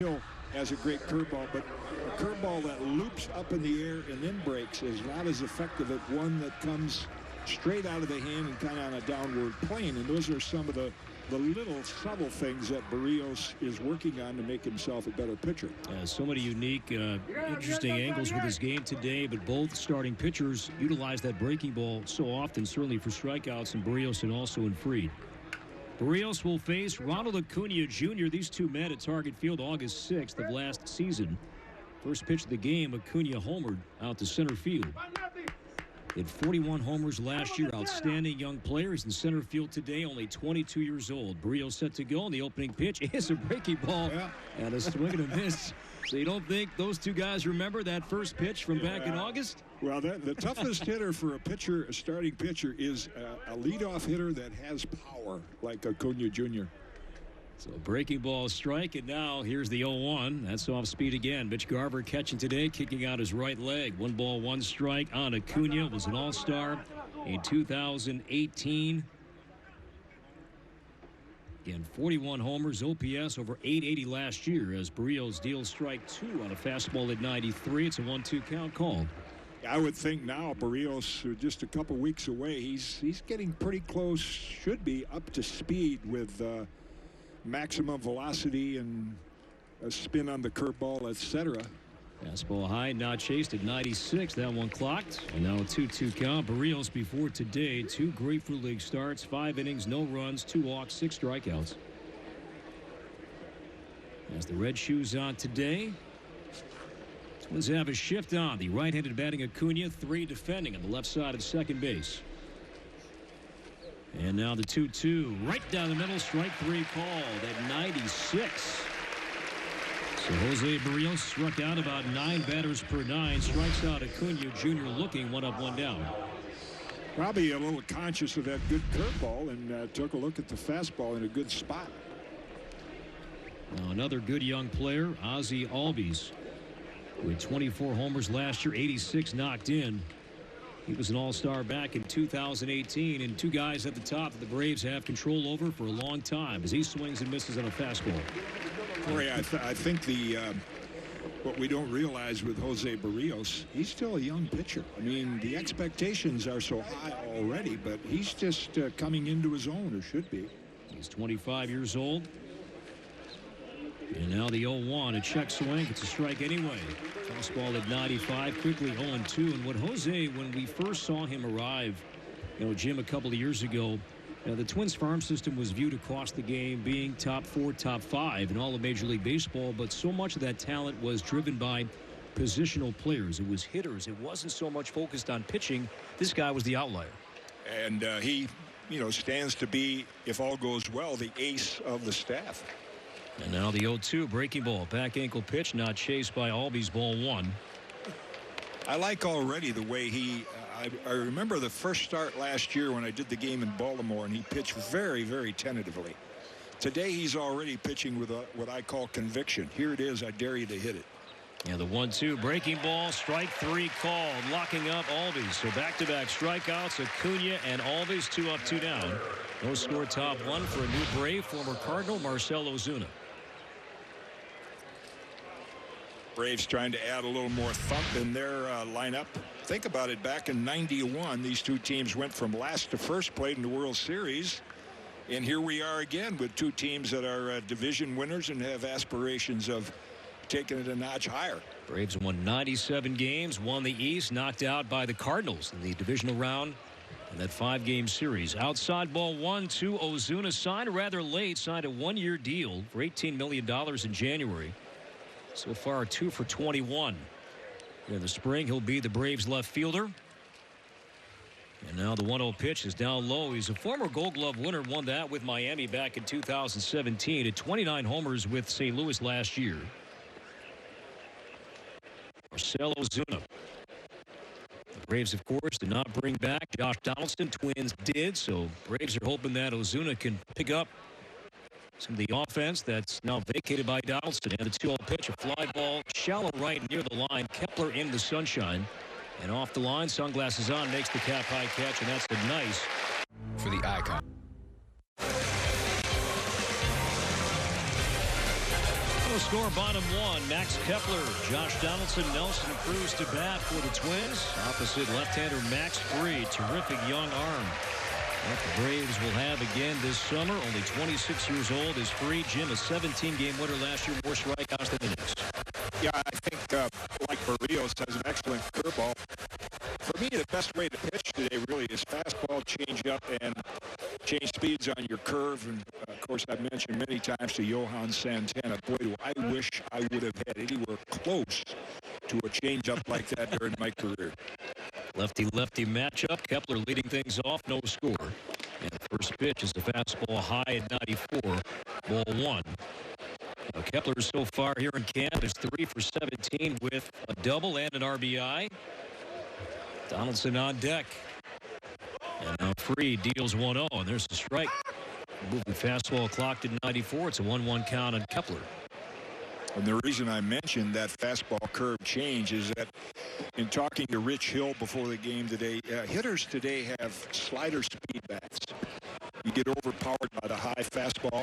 Hill has a great curveball, but a curveball that loops up in the air and then breaks is not as effective as one that comes straight out of the hand and kind of on a downward plane. And those are some of the little subtle things that Berrios is working on to make himself a better pitcher. So many unique, interesting angles with his game today, but both starting pitchers utilize that breaking ball so often, certainly for strikeouts, and Berrios and also in Fried. Berrios will face Ronald Acuna Jr. These two met at Target Field August 6th of last season. First pitch of the game, Acuna homered out to center field. Hit 41 homers last year. Outstanding young player. He's in center field today, only 22 years old. Berrios set to go, and the opening pitch is a breaking ball and a swing and a miss. So you don't think those two guys remember that first pitch from back in August? Well, the toughest hitter for a starting pitcher, is a leadoff hitter that has power, like Acuna Jr. So breaking ball strike, and now here's the 0-1. That's off speed again. Mitch Garver catching today, kicking out his right leg. 1 ball, 1 strike on Acuna. Was an all-star in 2018. Again, 41 homers, OPS over 880 last year as Berrios deals strike 2 on a fastball at 93. It's a 1-2 count called. I would think now Berrios, just a couple weeks away, he's getting pretty close, should be up to speed with maximum velocity and a spin on the curveball, etc. Fastball high, not chased at 96. That one clocked. And now a 2-2 count. Berrios before today, 2 Grapefruit League starts, 5 innings, no runs, 2 walks, 6 strikeouts. As the red shoes on today, Twins have a shift on. The right-handed batting Acuna, 3 defending on the left side of second base. And now the 2-2 right down the middle, strike 3 called at 96. So Jose Berrios struck out about 9 batters per 9, strikes out Acuna Jr. looking 1 up, 1 down. Probably a little conscious of that good curveball and took a look at the fastball in a good spot. Now another good young player, Ozzie Albies, with 24 homers last year, 86 knocked in. He was an all-star back in 2018, and 2 guys at the top that the Braves have control over for a long time as he swings and misses on a fastball. Corey, I think what we don't realize with Jose Berrios, he's still a young pitcher. I mean, the expectations are so high already, but he's just coming into his own, or should be. He's 25 years old. And now the 0-1, a check swing. It's a strike anyway. Fastball at 95, quickly 0-2. And what Jose, when we first saw him arrive, Jim, a couple of years ago, the Twins farm system was viewed across the game being top 4, top 5 in all of Major League Baseball, but so much of that talent was driven by positional players. It was hitters. It wasn't so much focused on pitching. This guy was the outlier. And he, stands to be, if all goes well, the ace of the staff. And now the 0-2 breaking ball. Back ankle pitch, not chased by Albies, ball 1. I like already the way he, I remember the first start last year when I did the game in Baltimore, and he pitched very, very tentatively. Today he's already pitching with what I call conviction. Here it is, I dare you to hit it. And the 1-2 breaking ball, strike 3 called, locking up Albies. So back-to-back strikeouts, Acuna and Albies, 2 up, 2 down. No score top 1 for a new Brave, former Cardinal Marcell Ozuna. Braves trying to add a little more thump in their lineup. Think about it, back in '91, these two teams went from last to first, played in the World Series. And here we are again with 2 teams that are division winners and have aspirations of taking it a notch higher. Braves won 97 games, won the East, knocked out by the Cardinals in the divisional round in that 5-game series. Outside ball 1-2, Ozuna signed rather late, signed a 1-year deal for $18 million in January. So far, 2 for 21. In the spring, he'll be the Braves left fielder. And now the 1-0 pitch is down low. He's a former Gold Glove winner, won that with Miami back in 2017. At 29 homers with St. Louis last year. Marcell Ozuna. The Braves, of course, did not bring back Josh Donaldson. Twins did, so Braves are hoping that Ozuna can pick up some of the offense that's now vacated by Donaldson. And the 2-0 pitch, a fly ball, shallow right near the line. Kepler in the sunshine. And off the line, sunglasses on, makes the cap-high catch, and that's the nice. For the icon. No score, bottom one. Max Kepler, Josh Donaldson, Nelson Cruz to bat for the Twins. Opposite left-hander Max Fried. Terrific young arm that the Braves will have again this summer. Only 26 years old is Fried. Jim, a 17-game winner last year, more strikeouts than innings. Yeah, I think, like Berrios, has an excellent curveball. For me, the best way to pitch today really is fastball, change up, and change speeds on your curve. And, of course, I've mentioned many times to Johan Santana, boy, do I wish I would have had anywhere close to a changeup like that during my career. Lefty-lefty matchup. Kepler leading things off, no score. And the first pitch is a fastball high at 94, ball one. Now Kepler so far here in camp is 3 for 17 with a double and an RBI. Donaldson on deck. And now Fried deals 1-0, and there's the strike. Moving fastball clocked at 94. It's a 1-1 count on Kepler. And the reason I mentioned that fastball curve change is that in talking to Rich Hill before the game today, hitters today have slider speed bats. You get overpowered by the high fastball.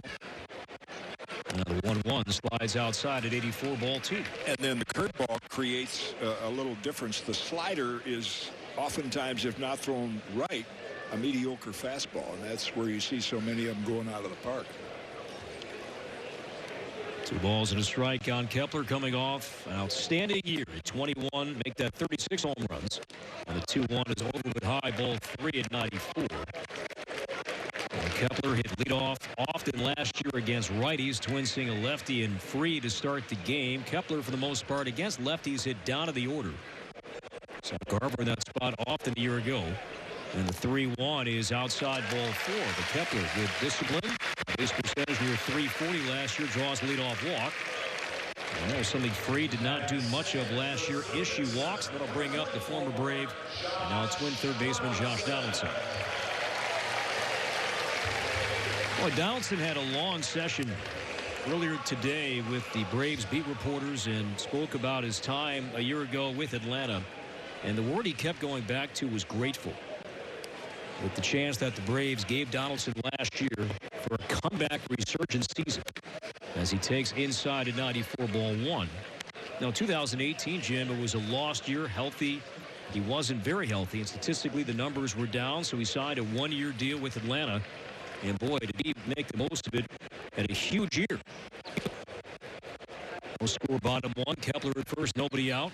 Now the 1-1 slides outside at 84, ball two. And then the curveball creates a little difference. The slider is oftentimes, if not thrown right, a mediocre fastball. And that's where you see so many of them going out of the park. 2 balls and a strike on Kepler, coming off an outstanding year at 21, make that 36 home runs. And the 2-1 is over with high, ball 3 at 94. And Kepler hit leadoff often last year against righties. Twins seeing a lefty and Fried to start the game. Kepler, for the most part, against lefties, hit down to the order. So Garver in that spot often a year ago. And the 3-1 is outside, ball 4. But Kepler with discipline. Base percentage near 340 last year, draws the leadoff walk. And that was something Fried did not do much of last year. Issue walks. That'll bring up the former Brave and now Twin third baseman Josh Donaldson. Boy, Donaldson had a long session earlier today with the Braves beat reporters and spoke about his time a year ago with Atlanta. And the word he kept going back to was grateful. With the chance that the Braves gave Donaldson last year for a comeback resurgence season as he takes inside at 94, ball 1. Now, 2018, Jim, it was a lost year, healthy. He wasn't very healthy, and statistically the numbers were down, so he signed a 1-year deal with Atlanta. And boy, did he make the most of it at a huge year. No score, bottom 1. Kepler at first, nobody out.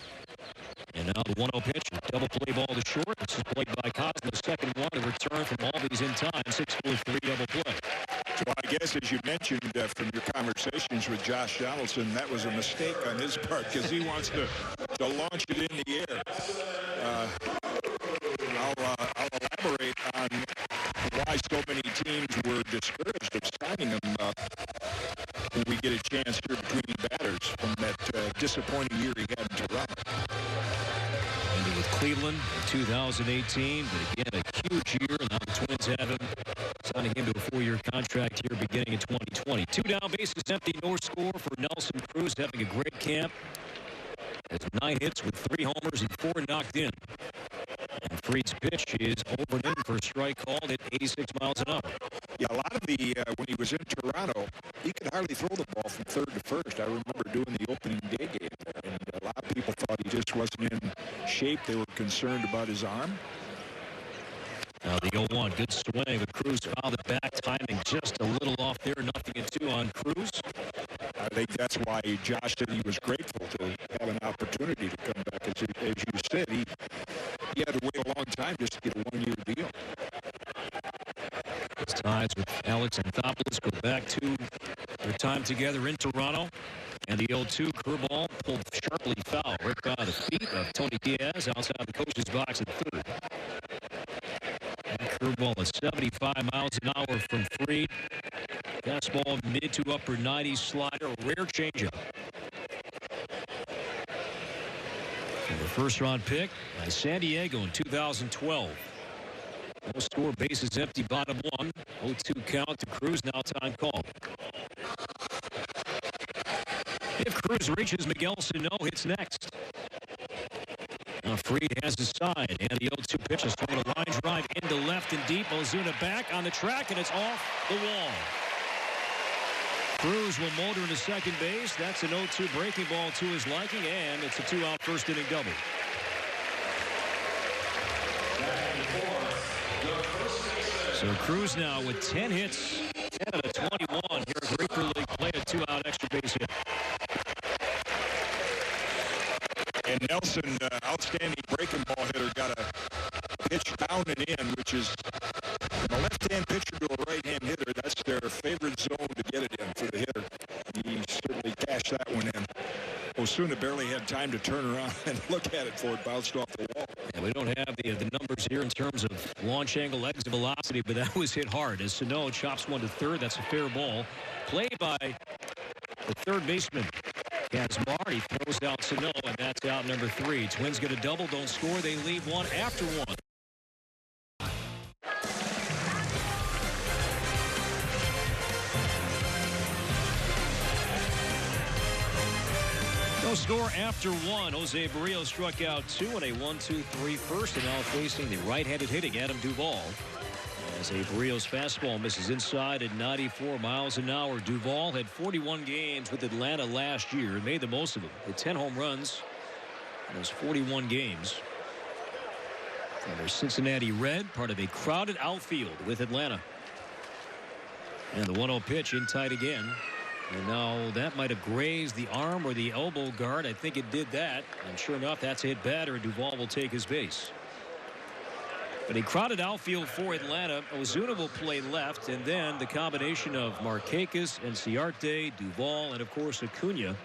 And now the 1-0 pitch, double play ball to short. This is played by Cosmo. Second one, a return from Albies in time. 6-4-3 double play. So I guess, as you mentioned from your conversations with Josh Donaldson, that was a mistake on his part because he wants to launch it in the air. I'll elaborate on why so many teams were discouraged of signing him when we get a chance here between batters from that disappointing year he had in Toronto. Ended with Cleveland in 2018, but again, a huge year. Now the Twins have him, signing him to a 4-year contract here beginning in 2020. 2 down, bases empty, no score for Nelson Cruz, having a great camp. Has 9 hits with 3 homers and 4 knocked in. And Fried's pitch is over and in for a strike called at 86 miles an hour. Yeah, a lot of the, when he was in Toronto, he could hardly throw the ball from third to first. I remember doing the opening day game there, and a lot of people thought he just wasn't in shape. They were concerned about his arm. Now the 0-1, good swing, but Cruz fouled it back, timing just a little off there, 0-2 on Cruz. I think that's why Josh said he was grateful to have an opportunity to come back. As you said, he had to wait a long time just to get a 1-year deal. His ties with Alex Anthopoulos go back to their time together in Toronto. And the 0-2 curveball pulled sharply foul right by the feet of Tony Diaz outside the coach's box at third. And curveball at 75 miles an hour from Fried. Fastball mid to upper 90s slider, a rare changeup. And the first round pick by San Diego in 2012. No score, bases empty, bottom 1. 0-2 count to Cruz, now time call. If Cruz reaches, Miguel Sano hits next. Now Fried has his side, and the 0-2 pitch is thrown a line drive into left and deep. Ozuna back on the track, and it's off the wall. Cruz will motor into second base. That's an 0-2 breaking ball to his liking, and it's a 2-out first inning double. So Cruz now with 10 hits, 10 out of 21 here at Grapefruit League play, a 2-out extra base hit. And Nelson, outstanding breaking ball hitter, got a pitch down and in, which is from a left-hand pitcher to a right-hand hitter. That's their favorite zone to get it in for the hitter. He certainly cashed that one in. Osuna barely had time to turn around and look at it before it bounced off the wall. Yeah, we don't have the numbers here in terms of launch angle, exit velocity, but that was hit hard as Sano chops one to third. That's a fair ball. Played by the third baseman. Kazmar, he throws out Sano, and that's out number 3. Twins get a double, don't score. They leave one after one. No score after one. Jose Barrios struck out 2 in a 1-2-3 first, and now facing the right-handed hitting Adam Duvall. As a Barrios fastball misses inside at 94 miles an hour. Duvall had 41 games with Atlanta last year and made the most of them. Hit 10 home runs in those 41 games. And their Cincinnati Red, part of a crowded outfield with Atlanta. And the 1-0 pitch in tight again. And now that might have grazed the arm or the elbow guard. I think it did that. And sure enough, that's a hit batter, and Duvall will take his base. But a crowded outfield for Atlanta. Ozuna will play left, and then the combination of Markakis and Ciarte, Duvall, and of course Acuna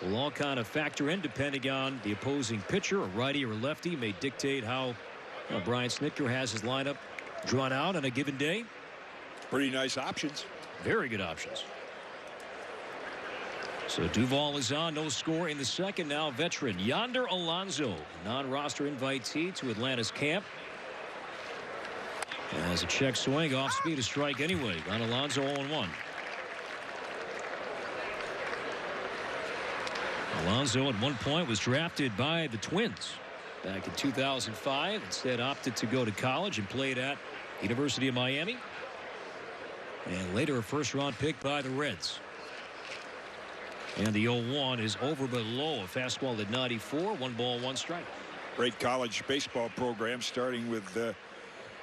will all kind of factor in depending on the opposing pitcher. A righty or a lefty may dictate how Brian Snitker has his lineup drawn out on a given day. Pretty nice options. Very good options. So Duvall is on, no score in the second. Now veteran Yonder Alonso, non-roster invitee to Atlanta's camp. As a check swing, off speed, a strike anyway. On Alonso 0-1. Alonso at one point was drafted by the Twins back in 2005. Instead opted to go to college and played at University of Miami. And later a first-round pick by the Reds. And the 0-1 is over but low. A fastball at 94. 1 ball, 1 strike. Great college baseball program, starting with the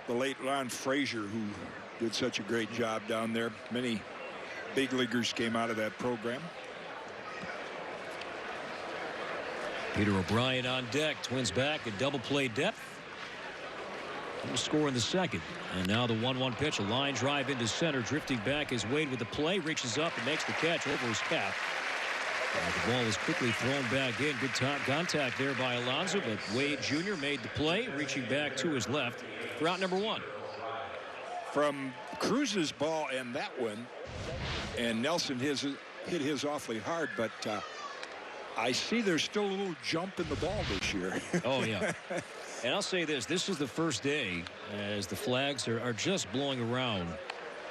late Ron Frazier, who did such a great job down there. Many big leaguers came out of that program. Peter O'Brien on deck. Twins back at double play depth. No score in the second. And now the 1-1 pitch. A line drive into center. Drifting back is Wade with the play. Reaches up and makes the catch over his cap. The ball is quickly thrown back in. Good contact there by Alonso, but Wade Jr. made the play, reaching back to his left for out number 1. From Cruz's ball and that one, and Nelson hit his awfully hard, but I see there's still a little jump in the ball this year. Oh, yeah. And I'll say this. This is the first day as the flags are just blowing around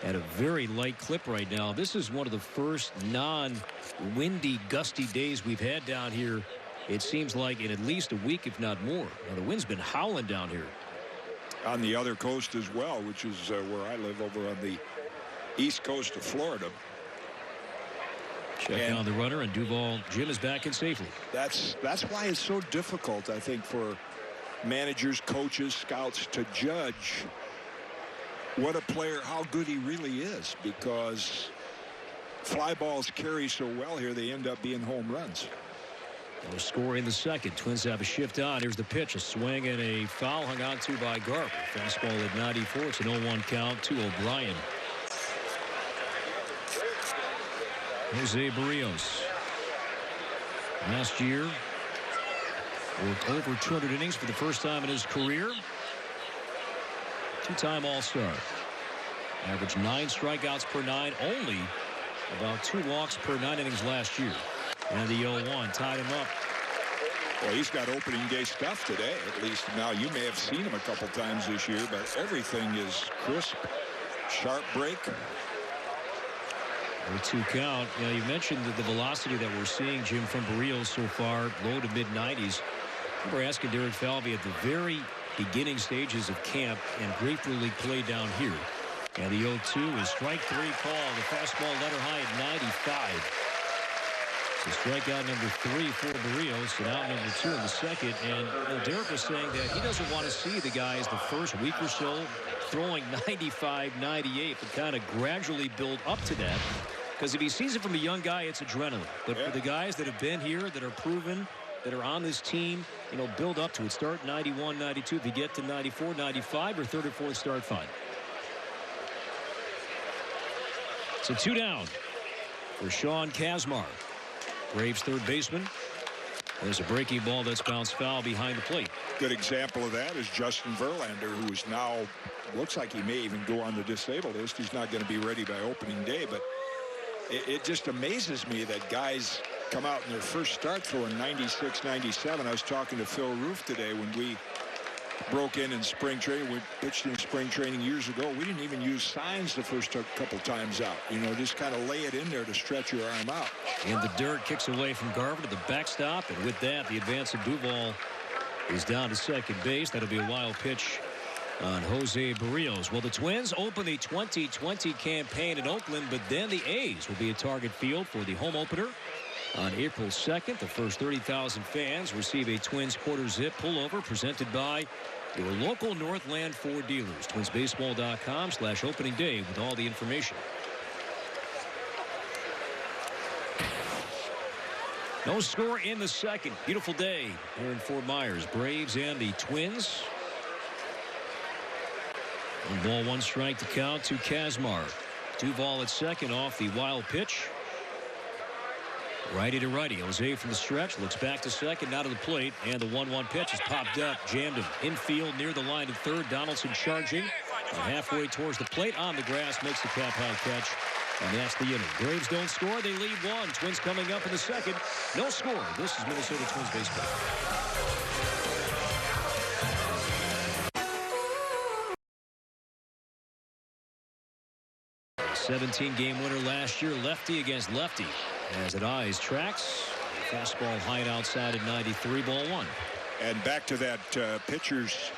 at a very light clip right now. This is one of the first non-windy, gusty days we've had down here, it seems like, in at least a week, if not more. Now, the wind's been howling down here. On the other coast as well, which is where I live, over on the east coast of Florida. Check down the runner, and Duvall Jim is back in safely. That's why it's so difficult, I think, for managers, coaches, scouts to judge what a player, how good he really is, because fly balls carry so well here, they end up being home runs. No score in the second. Twins have a shift on. Here's the pitch. A swing and a foul hung on to by Garver. Fastball at 94. It's an 0-1 count to O'Brien. Jose Barrios. Last year, worked over 200 innings for the first time in his career. Two-time All-Star. Averaged 9 strikeouts per 9. Only about 2 walks per 9 innings last year. And the 0-1 tied him up. Well, he's got opening day stuff today, at least. Now, you may have seen him a couple times this year, but everything is crisp, sharp break. 0-2 count. You know, you mentioned the velocity that we're seeing, Jim, from Barrios so far, low to mid-90s. We're asking Derek Falvey at the very beginning stages of camp and Grapefruit League play down here. And the 0-2 is strike 3 call. The fastball letter high at 95. So strikeout number 3 for Berrios, and out number 2 in the second. And Derek was saying that he doesn't want to see the guys the first week or so throwing 95, 98, but kind of gradually build up to that. Because if he sees it from a young guy, it's adrenaline. But for the guys that have been here, that are proven, that are on this team, you know, build up to it. Start 91, 92. If you get to 94, 95, or third or fourth, start fine. So 2 down for Sean Kazmar. Braves third baseman. There's a breaking ball that's bounced foul behind the plate. Good example of that is Justin Verlander, who is now, looks like he may even go on the disabled list. He's not going to be ready by opening day, but it just amazes me that guys come out in their first start throwing 96, 97. I was talking to Phil Roof today when we broke in spring training. We pitched in spring training years ago. We didn't even use signs the first couple times out. You know, just kind of lay it in there to stretch your arm out. In the dirt, kicks away from Garver to the backstop, and with that, the advance of Duvall is down to second base. That'll be a wild pitch on Jose Berrios. Well, the Twins open the 2020 campaign in Oakland, but then the A's will be at Target Field for the home opener on April 2nd. The first 30,000 fans receive a Twins quarter zip pullover presented by your local Northland Ford dealers. TwinsBaseball.com/opening day with all the information. No score in the second. Beautiful day here in Fort Myers. Braves and the Twins. 1 ball, 1 strike to count to Kazmar. Duvall at second off the wild pitch. Righty to righty. Jose from the stretch looks back to second, now to the plate, and the 1-1 pitch is popped up, jammed him infield near the line of third. Donaldson charging halfway towards the plate on the grass, makes the cap high catch, and that's the inning. Braves don't score, they lead 1. Twins coming up in the second. No score. This is Minnesota Twins baseball. 17-game winner last year, lefty against lefty. As it eyes tracks, fastball high and outside at 93, ball 1. And back to that pitchers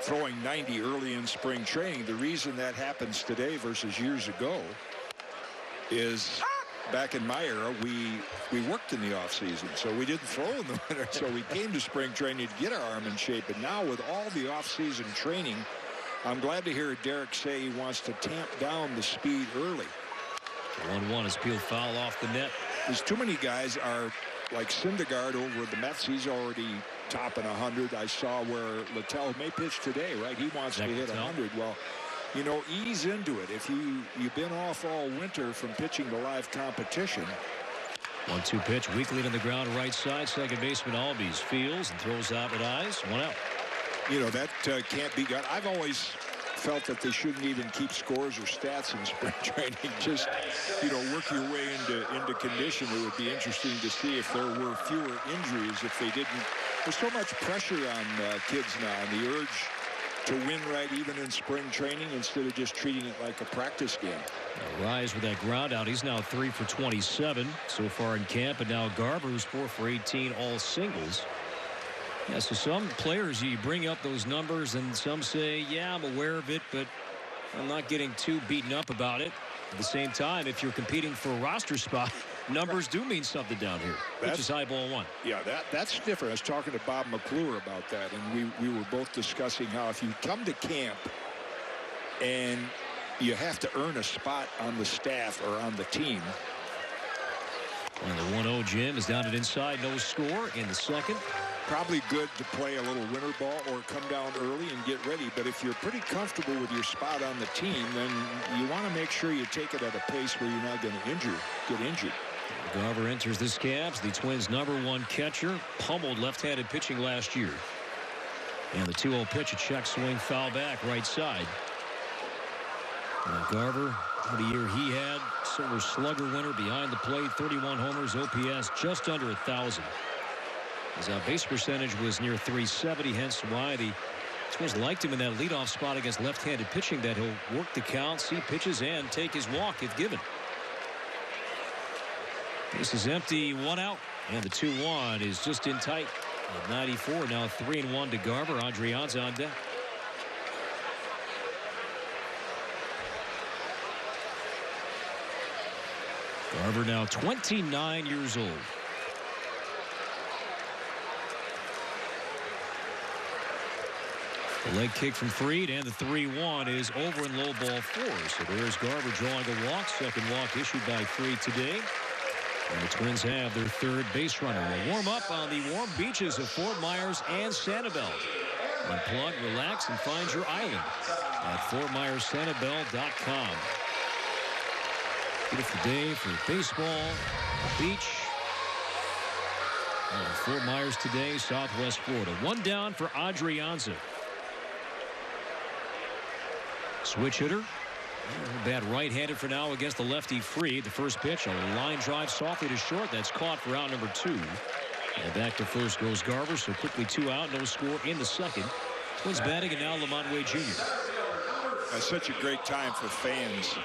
throwing 90 early in spring training. The reason that happens today versus years ago is back in my era, we worked in the offseason, so we didn't throw in the winter. So we came to spring training to get our arm in shape. But now with all the offseason training, I'm glad to hear Derek say he wants to tamp down the speed early. 1-1 is peeled foul off the net. There's too many guys are like Syndergaard over at the Mets. He's already topping 100. I saw where Littell may pitch today, right? He wants to hit 100. Well, you know, ease into it. If you've been off all winter from pitching to live competition. 1-2 pitch, weak lead on the ground, right side. Second baseman Albies fields and throws out at eyes. 1 out. You know, that can't be done. I've always felt that they shouldn't even keep scores or stats in spring training. Just, you know, work your way into condition. It would be interesting to see if there were fewer injuries if they didn't. There's so much pressure on kids now, and the urge to win right even in spring training instead of just treating it like a practice game. Rise with that ground out. He's now 3 for 27 so far in camp, and now Garver, who's 4 for 18, all singles. Yeah, so some players, you bring up those numbers and some say, yeah, I'm aware of it, but I'm not getting too beaten up about it. At the same time, if you're competing for a roster spot, numbers do mean something down here, which is high ball 1. Yeah, that's different. I was talking to Bob McClure about that, and we were both discussing how if you come to camp and you have to earn a spot on the staff or on the team. And the 1-0 Jim is down at inside, no score in the second. Probably good to play a little winter ball or come down early and get ready. But if you're pretty comfortable with your spot on the team, then you want to make sure you take it at a pace where you're not going to get injured. Garver enters this Cavs, the Twins' #1 catcher, pummeled left-handed pitching last year. And the 2-0 pitch, a check swing, foul back, right side. Garver, what a year he had. Silver Slugger winner behind the plate, 31 homers, OPS just under 1,000. His base percentage was near 370, hence why the Twins liked him in that leadoff spot against left-handed pitching, that he'll work the count, see pitches, and take his walk if given. This is empty, 1 out, and the 2-1 is just in tight. At 94, now 3-1 to Garver. Adrianza on deck. Garver now 29 years old. The leg kick from Fried, and the 3-1 is over in low ball 4. So there's Garver drawing a walk. Second walk issued by Fried today. And the Twins have their third base runner. They'll warm up on the warm beaches of Fort Myers and Sanibel. Unplug, relax, and find your island at FortMyersSanibel.com. Beautiful day for baseball, the beach. Fort Myers today, Southwest Florida. One down for Adrianza. Switch hitter. Bad right-handed for now against the lefty Fried. The first pitch, a line drive softly to short. That's caught for out number 2. And back to first goes Garver. So quickly 2 out, no score in the second. Twins batting, and now Lamont Wade Jr. Such a great time for fans.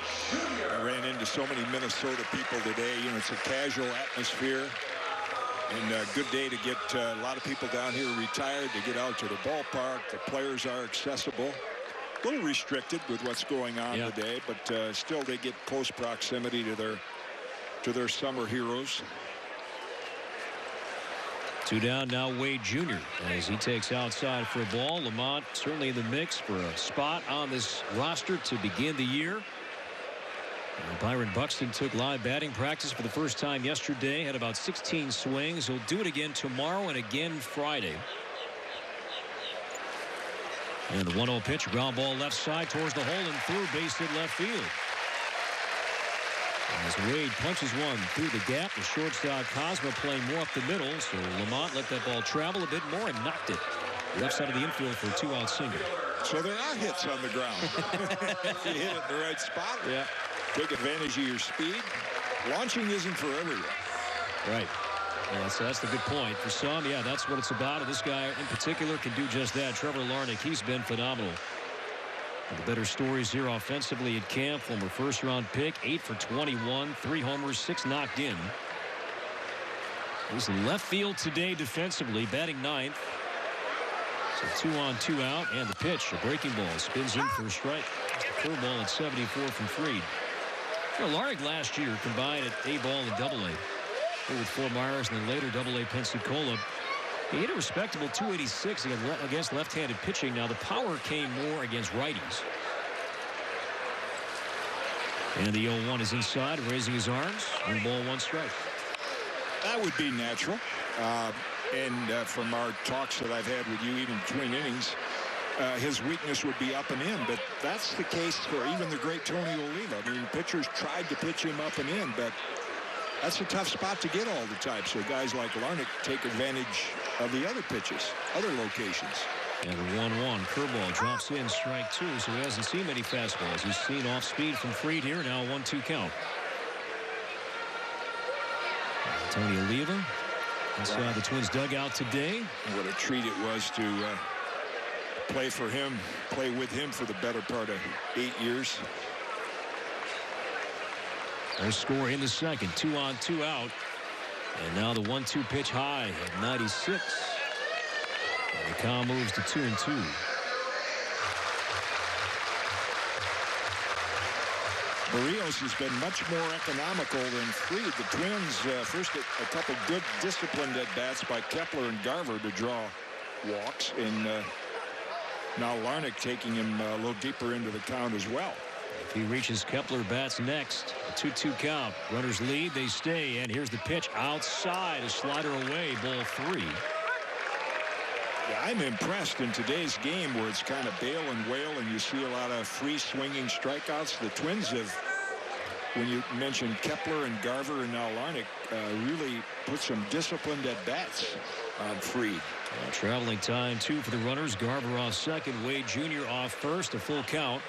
I ran into so many Minnesota people today. You know, it's a casual atmosphere. And a good day to get a lot of people down here retired to get out to the ballpark. The players are accessible. A little restricted with what's going on today, but still they get close proximity to their summer heroes. 2 down now, Wade Jr. as he takes outside for a ball. Lamont certainly in the mix for a spot on this roster to begin the year. And Byron Buxton took live batting practice for the first time yesterday. Had about 16 swings. He'll do it again tomorrow and again Friday. And the 1-0 pitch, ground ball left side towards the hole and through, base hit left field. As Wade punches one through the gap, the shortstop Cosma playing more up the middle, so Lamont let that ball travel a bit more and knocked it left side of the infield for a 2-out single. So there are hits on the ground. If you hit it in the right spot, take advantage of your speed. Launching isn't for everyone. Right. Yeah, so that's the good point. For some, that's what it's about. And this guy in particular can do just that. Trevor Larnach, he's been phenomenal. And the better stories here offensively at camp. Former first-round pick, 8 for 21, 3 homers, 6 knocked in. He's in left field today defensively, batting 9th. So 2 on, 2 out, and the pitch, a breaking ball, spins in for a strike. The curveball at 74 from Fried. Larnach last year combined at A-ball and Double-A. With Fort Myers and then later Double-A Pensacola. He hit a respectable 286 against left-handed pitching. Now the power came more against righties. And the 0-1 is inside, raising his arms. 1 ball, 1 strike. That would be natural. From our talks that I've had with you even between innings, his weakness would be up and in, but that's the case for even the great Tony Oliva. I mean, pitchers tried to pitch him up and in, but that's a tough spot to get all the time. So guys like Larnach take advantage of the other pitches, other locations. And the 1-1 curveball drops in, strike 2, so he hasn't seen many fastballs. He's seen off speed from Fried here, now 1-2 count. Tony Oliva inside the Twins dugout today. What a treat it was to play for him, play with him for the better part of 8 years. Their score in the second, 2 on, 2 out. And now the 1-2 pitch high at 96. And the count moves to 2-2. Barrios has been much more economical than Fried. The Twins, first a couple good disciplined at-bats by Kepler and Garver to draw walks. And now Larnach taking him a little deeper into the count as well. If he reaches Kepler, bats next. A 2-2 count. Runners lead, they stay. And here's the pitch outside. A slider away, ball 3. Yeah, I'm impressed in today's game where it's kind of bail and wail and you see a lot of free swinging strikeouts. The Twins have, when you mentioned Kepler and Garver and now Larnach, really put some disciplined at-bats on Fried. Traveling time 2 for the runners. Garver off second. Wade Jr. off first. A full count.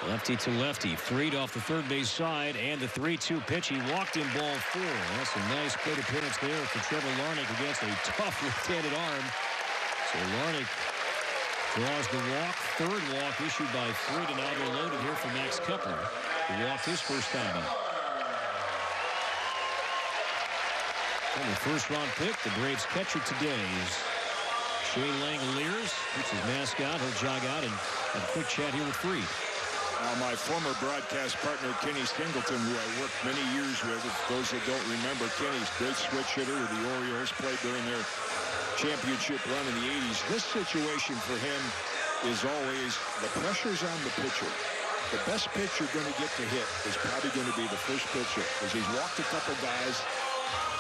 Lefty to lefty. Fried off the third base side, and the 3-2 pitch. He walked in ball 4. That's a nice plate appearance there for Trevor Larnach against a tough left-handed arm. So Larnach draws the walk. Third walk issued by Fried, and now they're loaded here for Max Kepler, who walked his first time out. And the first-round pick, the Braves catcher today is Shane Langoliers. It's his mascot. He'll jog out and have a quick chat here with Fried. My former broadcast partner, Kenny Singleton, who I worked many years with, those that don't remember, Kenny's great switch hitter with the Orioles, played during their championship run in the 80s. This situation for him is always the pressure's on the pitcher. The best pitch you're going to get to hit is probably going to be the first pitcher, because he's walked a couple guys.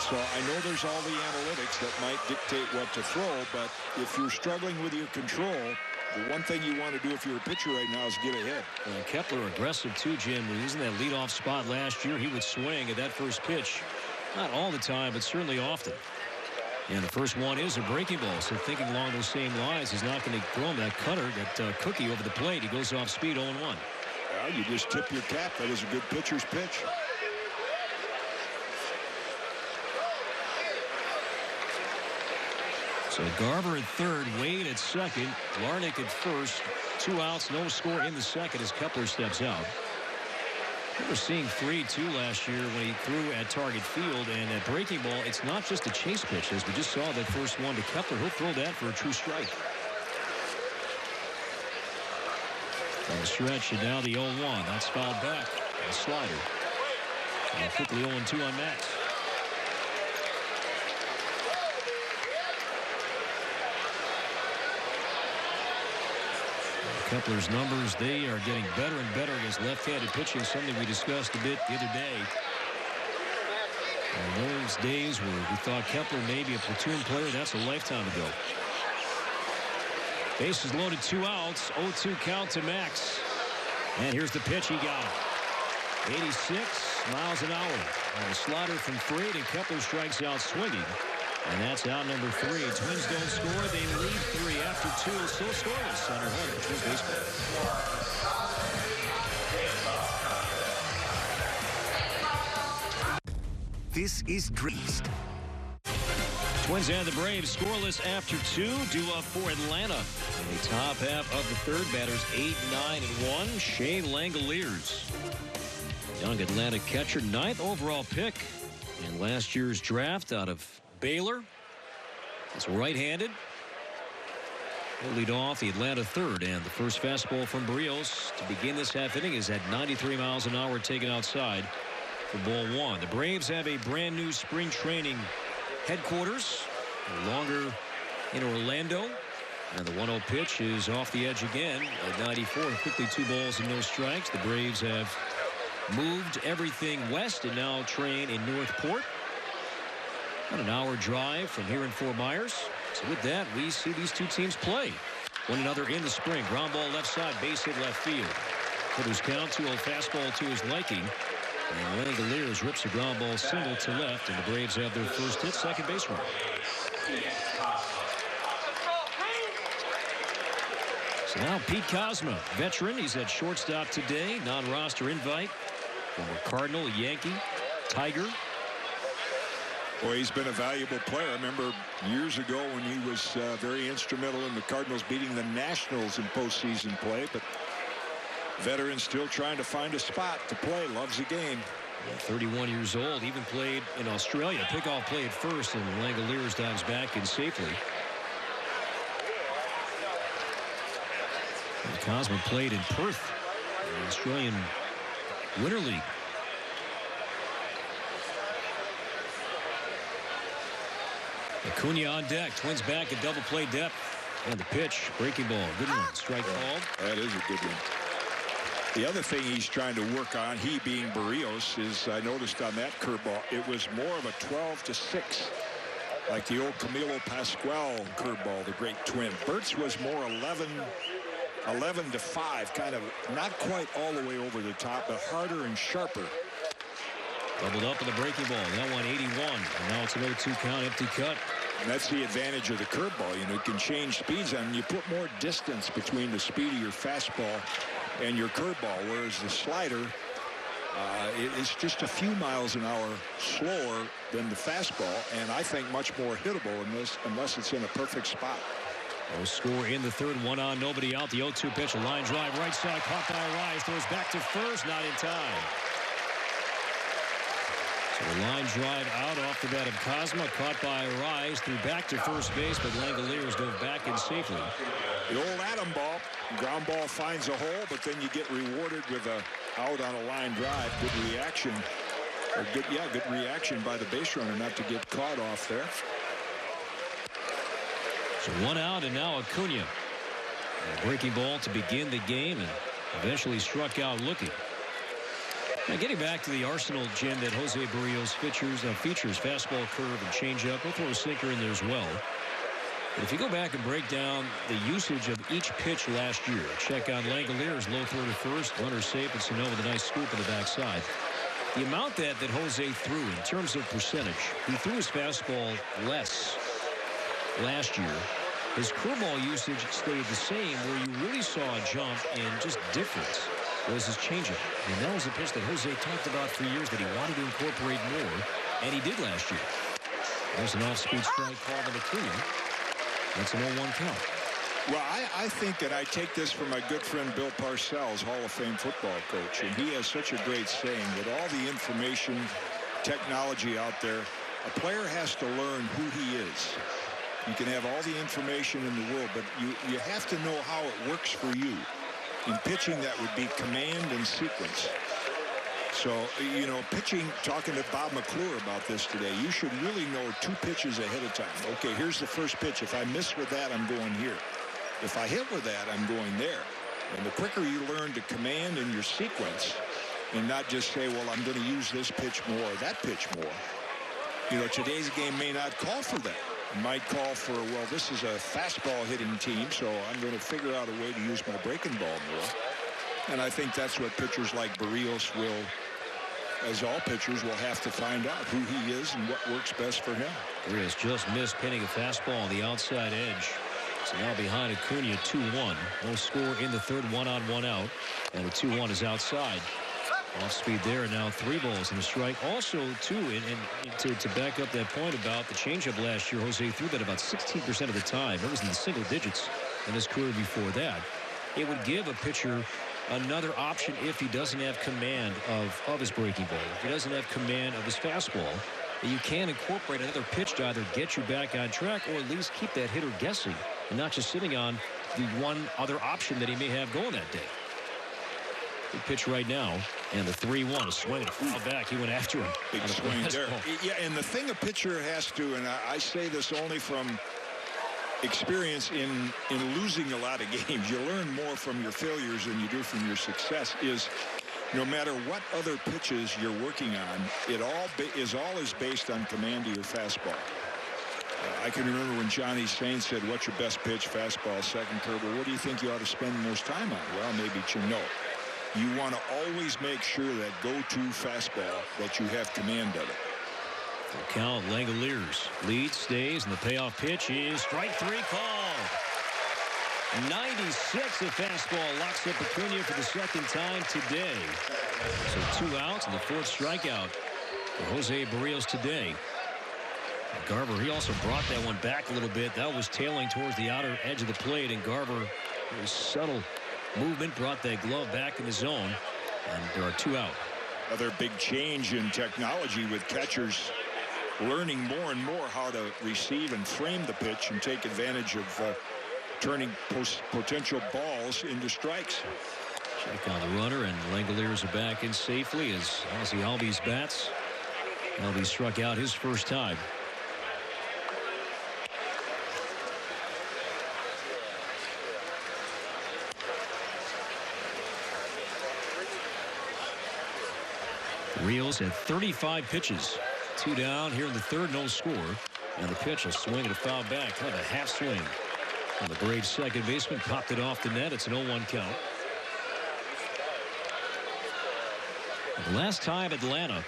So I know there's all the analytics that might dictate what to throw, but if you're struggling with your control, the one thing you want to do if you're a pitcher right now is get ahead. Kepler aggressive too, Jim. When he was in that leadoff spot last year, he would swing at that first pitch. Not all the time, but certainly often. And the first one is a breaking ball. So thinking along those same lines, he's not going to throw him that cutter, that cookie over the plate. He goes off speed 0-1. Well, you just tip your cap. That is a good pitcher's pitch. So Garver at third, Wade at second, Larnach at first. 2 outs, no score in the second as Kepler steps out. We were seeing 3-2 last year when he threw at Target Field, and that breaking ball, it's not just a chase pitch. As we just saw that first one to Kepler, he'll throw that for a true strike. On the stretch, and now the 0-1. That's fouled back. A slider. And quickly 0-2 on Max. Kepler's numbers, they are getting better and better against left-handed pitching, something we discussed a bit the other day. In those days where we thought Kepler may be a platoon player, that's a lifetime ago. Bases loaded, 2 outs, 0-2 count to Max. And here's the pitch, he got it. 86 miles an hour. And a slider from Fried, and Kepler strikes out swinging. And that's out number 3. Twins don't score. They lead 3 after 2. Still scoreless on home for Twins baseball. This is Dreams. Twins and the Braves scoreless after 2. Due up for Atlanta. In the top half of the third, batters 8, 9, and 1. Shane Langoliers. Young Atlanta catcher, 9th overall pick in last year's draft out of Baylor. It's right-handed. He'll lead off the Atlanta third, and the first fastball from Berrios to begin this half inning is at 93 miles an hour, taken outside for ball 1. The Braves have a brand new spring training headquarters, no longer in Orlando, and the 1-0 pitch is off the edge again at 94. Quickly 2 balls and no strikes. The Braves have moved everything west and now train in Northport. About an hour drive from here in Fort Myers. So with that, we see these two teams play one another in the spring. Ground ball left side, base hit left field. Hitters count, 2-0 fastball to his liking. And Langoliers rips a ground ball single to left, and the Braves have their first hit, second base run. So now Pete Kozma, veteran. He's at shortstop today. Non-roster invite. Former Cardinal, Yankee, Tiger. Boy, he's been a valuable player. I remember years ago when he was very instrumental in the Cardinals beating the Nationals in postseason play. But veteran still trying to find a spot to play. Loves the game. 31 years old. Even played in Australia. Pickoff played first, and Langoliers dives back in safely. And Kozma played in Perth, the Australian Winter League. Acuna on deck. Twins back at double play depth. And the pitch, breaking ball. Good one. Strike called. That is a good one. The other thing he's trying to work on, he being Berrios, is I noticed on that curveball, it was more of a 12-6, like the old Camilo Pascual curveball, the great Twin. Bert's was more 11-5, kind of not quite all the way over the top, but harder and sharper. Doubled up in the breaking ball. That one 81. And now it's an 0-2 count, empty cut. And that's the advantage of the curveball. You know, it can change speeds on you. Put more distance between the speed of your fastball and your curveball, whereas the slider is just a few miles an hour slower than the fastball, and I think much more hittable unless it's in a perfect spot. No score in the third, 1 on, nobody out. The 0-2 pitch, a line drive right side, caught by Rise, throws back to first, not in time. So a line drive out off the bat of Kozma, caught by Rise, threw back to first base, but Langoliers dove back in safely. The old Adam ball. Ground ball finds a hole, but then you get rewarded with a out on a line drive. Good reaction. Or good reaction by the base runner not to get caught off there. So one out, and now Acuna. A breaking ball to begin the game, and eventually struck out looking. Now getting back to the arsenal, Jim, that Jose Barrios features fastball, curve, and changeup. We'll throw a sinker in there as well. But if you go back and break down the usage of each pitch last year, check on Langoliers, low throw to first, runner safe, and Sano with a nice scoop in the backside. The amount that Jose threw in terms of percentage, he threw his fastball less last year. His curveball usage stayed the same. Where you really saw a jump in just difference was his changeup. And that was a pitch that Jose talked about for years that he wanted to incorporate more, and he did last year. There's an off-speed strike called on Acuna. That's an 0-1 count. Well, I think, and I take this from my good friend Bill Parcells, Hall of Fame football coach, and he has such a great saying that all the information, technology out there, a player has to learn who he is. You can have all the information in the world, but you have to know how it works for you. In pitching, that would be command and sequence. So, you know, pitching, talking to Bob McClure about this today, you should really know 2 pitches ahead of time. Okay, here's the first pitch. If I miss with that, I'm going here. If I hit with that, I'm going there. And the quicker you learn to command in your sequence and not just say, well, I'm going to use this pitch more or that pitch more. You know, today's game may not call for that. It might call for, well, this is a fastball hitting team, so I'm going to figure out a way to use my breaking ball more. And I think that's what pitchers like Barrios will, as all pitchers, will have to find out who he is and what works best for him. Barrios just missed pinning a fastball on the outside edge. So now behind Acuna, 2-1. No score in the third, 1 on, 1 out. And the 2-1 is outside. Off speed there, and now 3 balls and a strike. Also, too, and to back up that point about the changeup last year, Jose threw that about 16% of the time. It was in the single digits in his career before that. It would give a pitcher another option if he doesn't have command of his breaking ball. If he doesn't have command of his fastball, you can incorporate another pitch to either get you back on track or at least keep that hitter guessing and not just sitting on the one other option that he may have going that day. Good pitch right now, and the 3-1, a swing and a foul back. He went after him. Big swing there. Yeah, and the thing a pitcher has to, and I say this only from experience in losing a lot of games, you learn more from your failures than you do from your success, is no matter what other pitches you're working on, it all is based on command of your fastball. I can remember when Johnny Sain said, what's your best pitch? Fastball, second curve. What do you think you ought to spend the most time on? Well, maybe Chino. You want to always make sure that go-to fastball, that you have command of it. Full count, Langoliers. Lead stays, and the payoff pitch is strike 3 called. 96, a fastball locks up Acuna for the second time today. So 2 outs and the 4th strikeout for Jose Barrios today. Garver, he also brought that one back a little bit. That was tailing towards the outer edge of the plate, and Garver, was subtle movement, brought that glove back in the zone, and there are 2 out. Another big change in technology with catchers learning more and more how to receive and frame the pitch and take advantage of turning potential balls into strikes. Check on the runner, and Langoliers are back in safely as Ozzie Albies bats. Albies struck out his first time. Rios had 35 pitches. 2 down here in the third, no score. And the pitch, a swing and a foul back, kind of a half swing. And the Braves second baseman popped it off the net. It's an 0-1 count. And the last time Atlanta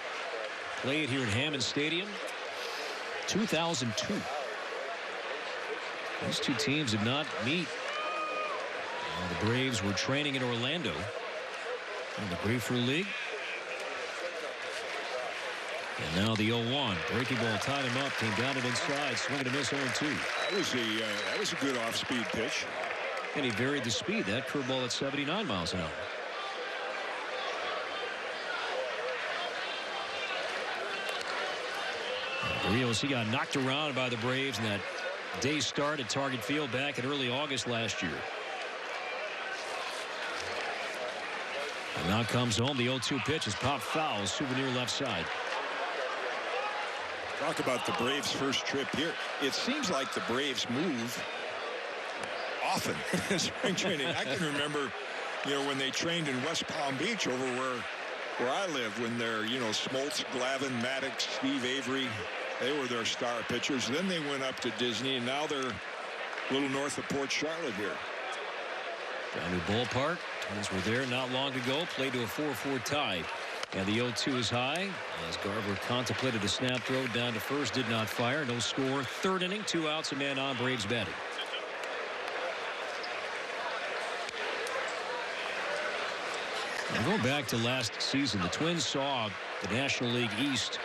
played here at Hammond Stadium, 2002. These 2 teams did not meet. The Braves were training in Orlando in the Grapefruit League. And now the 0-1. Breaking ball tied him up. Came down and inside. Swing and a miss 0-2. That was a good off-speed pitch. And he varied the speed. That curveball at 79 miles an hour. Rios, he got knocked around by the Braves in that day start at Target Field back in early August last year. And now comes home. The 0-2 pitch is pop foul. Souvenir left side. Talk about the Braves' first trip here. It seems like the Braves move often in spring training. I can remember, when they trained in West Palm Beach over where I live, when they're, Smoltz, Glavine, Maddox, Steve Avery, they were their star pitchers. Then they went up to Disney, and now they're a little north of Port Charlotte here. Brand new ballpark. Twins were there not long ago. Played to a 4-4 tie. And the 0-2 is high as Garver contemplated a snap throw down to first. Did not fire. No score. Third inning. 2 outs. A man on. Braves batting. Now going back to last season, the Twins saw the National League East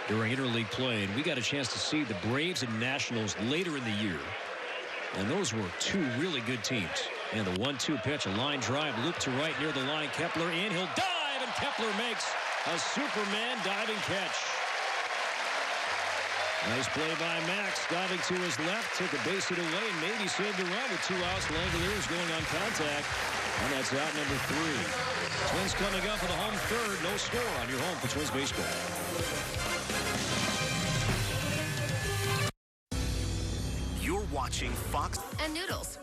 during interleague play, and we got a chance to see the Braves and Nationals later in the year. And those were 2 really good teams. And the 1-2 pitch, a line drive, loop to right near the line. Kepler in. He'll dive, and Kepler makes a Superman diving catch. Nice play by Max, diving to his left, took a base hit away, and maybe saved the run with 2 outs. Langoliers going on contact, and that's out number 3. Twins coming up for the home third. No score on your home for Twins baseball. You're watching Fox and Noodles.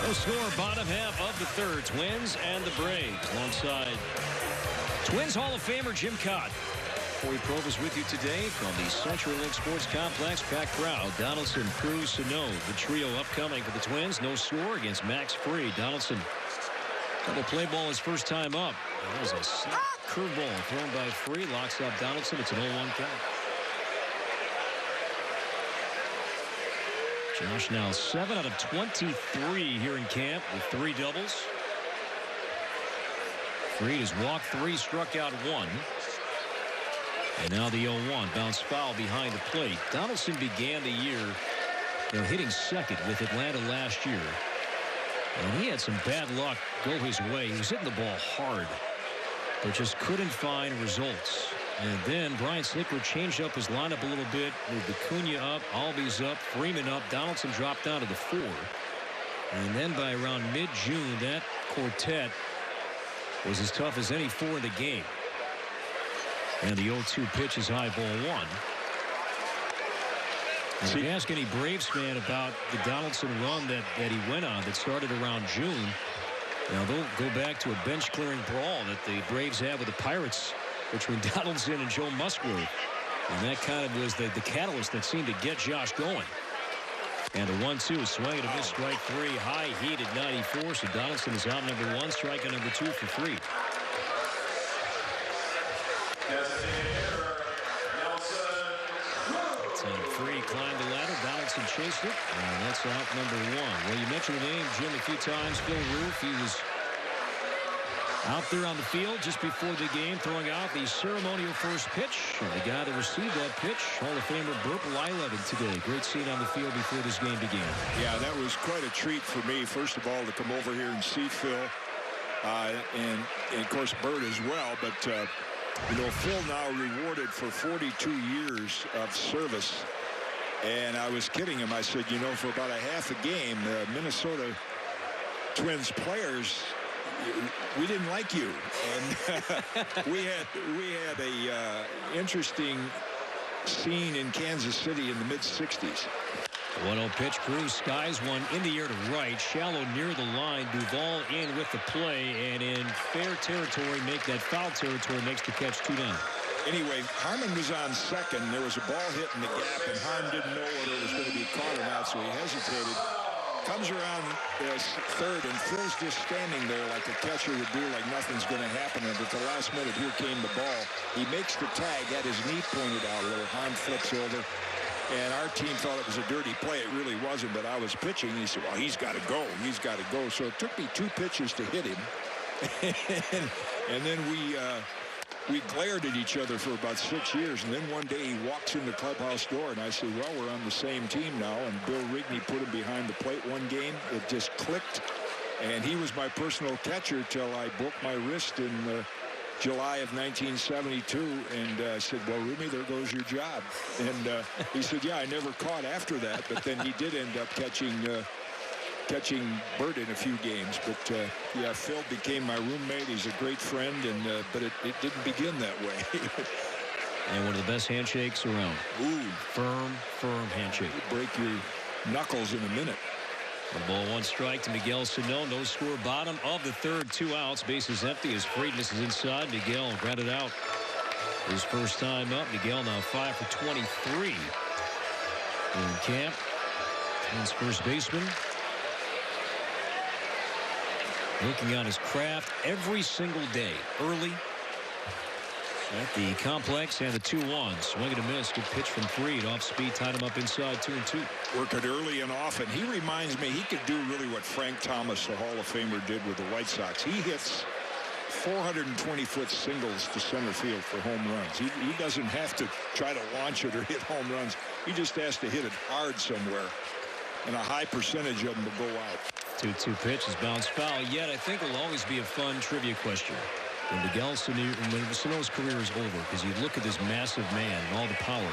No score, bottom half of the third. Twins and the Braves alongside Twins Hall of Famer Jim Cott. Corey Provus with you today from the CenturyLink Sports Complex. Packed crowd. Donaldson, Cruz, Sano, the trio upcoming for the Twins. No score against Max Fried. Donaldson, double play ball his first time up. That was a snap curveball thrown by Fried. Locks up Donaldson. It's an 0-1 count. Josh now 7 out of 23 here in camp with 3 doubles. Fried has walked 3, struck out 1. And now the 0-1 bounce foul behind the plate. Donaldson began the year hitting second with Atlanta last year. And he had some bad luck go his way. He was hitting the ball hard, but just couldn't find results. And then Brian Snitker changed up his lineup a little bit. Moved Acuna up, Albies up, Freeman up. Donaldson dropped down to the 4. And then by around mid-June, that quartet was as tough as any 4 in the game. And the 0-2 pitch is high, ball 1. If you ask any Braves fan about the Donaldson run that he went on that started around June, now they'll go back to a bench-clearing brawl that the Braves had with the Pirates between Donaldson and Joe Musgrove. And that kind of was the catalyst that seemed to get Josh going. And the 1-2 swing and a miss, strike 3. High heat at 94. So Donaldson is out number 1, strike number 2 for Fried. Fried climbed the ladder. Donaldson chased it. And that's out number 1. Well, you mentioned the name, Jim, a few times. Phil Roof. He was out there on the field just before the game, throwing out the ceremonial first pitch. And the guy that received that pitch, Hall of Famer Burt Blyleven today. Great scene on the field before this game began. Yeah, that was quite a treat for me, first of all, to come over here and see Phil. And of course, Burt as well. But, Phil now rewarded for 42 years of service. And I was kidding him. I said, for about a half a game, the Minnesota Twins players, we didn't like you. And we had a interesting scene in Kansas City in the mid-60s. 1-0 pitch. Cruz skies one in the air to right, shallow near the line. Duvall in with the play, and in fair territory, make that foul territory, makes the catch 2 down. Anyway, Harmon was on second. There was a ball hit in the gap, and Harmon didn't know whether it was going to be caught or not, so he hesitated. Comes around third, and Phil's just standing there like a catcher would do, like nothing's going to happen. And at the last minute, here came the ball. He makes the tag, had his knee pointed out a little. Harm flips over. And our team thought it was a dirty play. It really wasn't, but I was pitching. He said, well, he's got to go. He's got to go. So it took me 2 pitches to hit him. And then we glared at each other for about 6 years. And then one day he walks in the clubhouse door, and I said, well, we're on the same team now. And Bill Rigney put him behind the plate one game. It just clicked. And he was my personal catcher till I broke my wrist in July of 1972, and said, well, Rumi, there goes your job. And he said, yeah, I never caught after that, but then he did end up catching Bert in a few games. But yeah, Phil became my roommate. He's a great friend, and but it didn't begin that way. And one of the best handshakes around. Ooh, firm handshake. Break your knuckles in a minute. The ball, 1 strike to Miguel Sano. No score, bottom of the third. 2 outs. Bases empty as Freitas is inside. Miguel grounded out his first time up. Miguel now 5 for 23 in camp. His first baseman. Working on his craft every single day. Early at the complex, and the 2-1. Swing and a miss. Good pitch from Fried. Off speed, tied him up inside 2-2. Working early and often. He reminds me, he could do really what Frank Thomas, the Hall of Famer, did with the White Sox. He hits 420-foot singles to center field for home runs. He doesn't have to try to launch it or hit home runs. He just has to hit it hard somewhere, and a high percentage of them will go out. 2-2 pitch is bounced foul. Yet I think it'll always be a fun trivia question. When Miguel Sano's career is over, because you look at this massive man and all the power,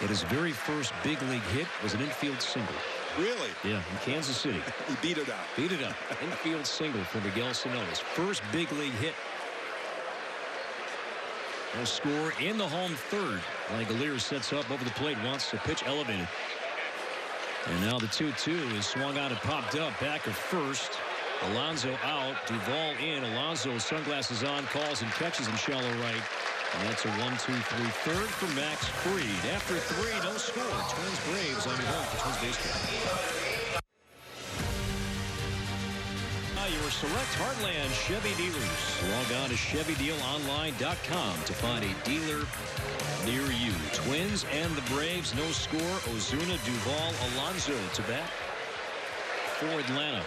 but his very first big league hit was an infield single. Really? Yeah, in Kansas City. He beat it out. Beat it up. Infield single for Miguel Sano. His first big league hit. No score in the home third. Langolier sets up over the plate, wants the pitch elevated. And now the 2-2 is swung out and popped up. Back of first. Alonso out. Duvall in. Alonso, sunglasses on, calls and catches in shallow right. And that's a 1-2-3 third for Max Fried. After 3, no score. Twins Braves on your home for Twins baseball. Your select Heartland Chevy dealers. Log on to ChevyDealOnline.com to find a dealer near you. Twins and the Braves, no score. Ozuna, Duvall, Alonso to bat for Atlanta.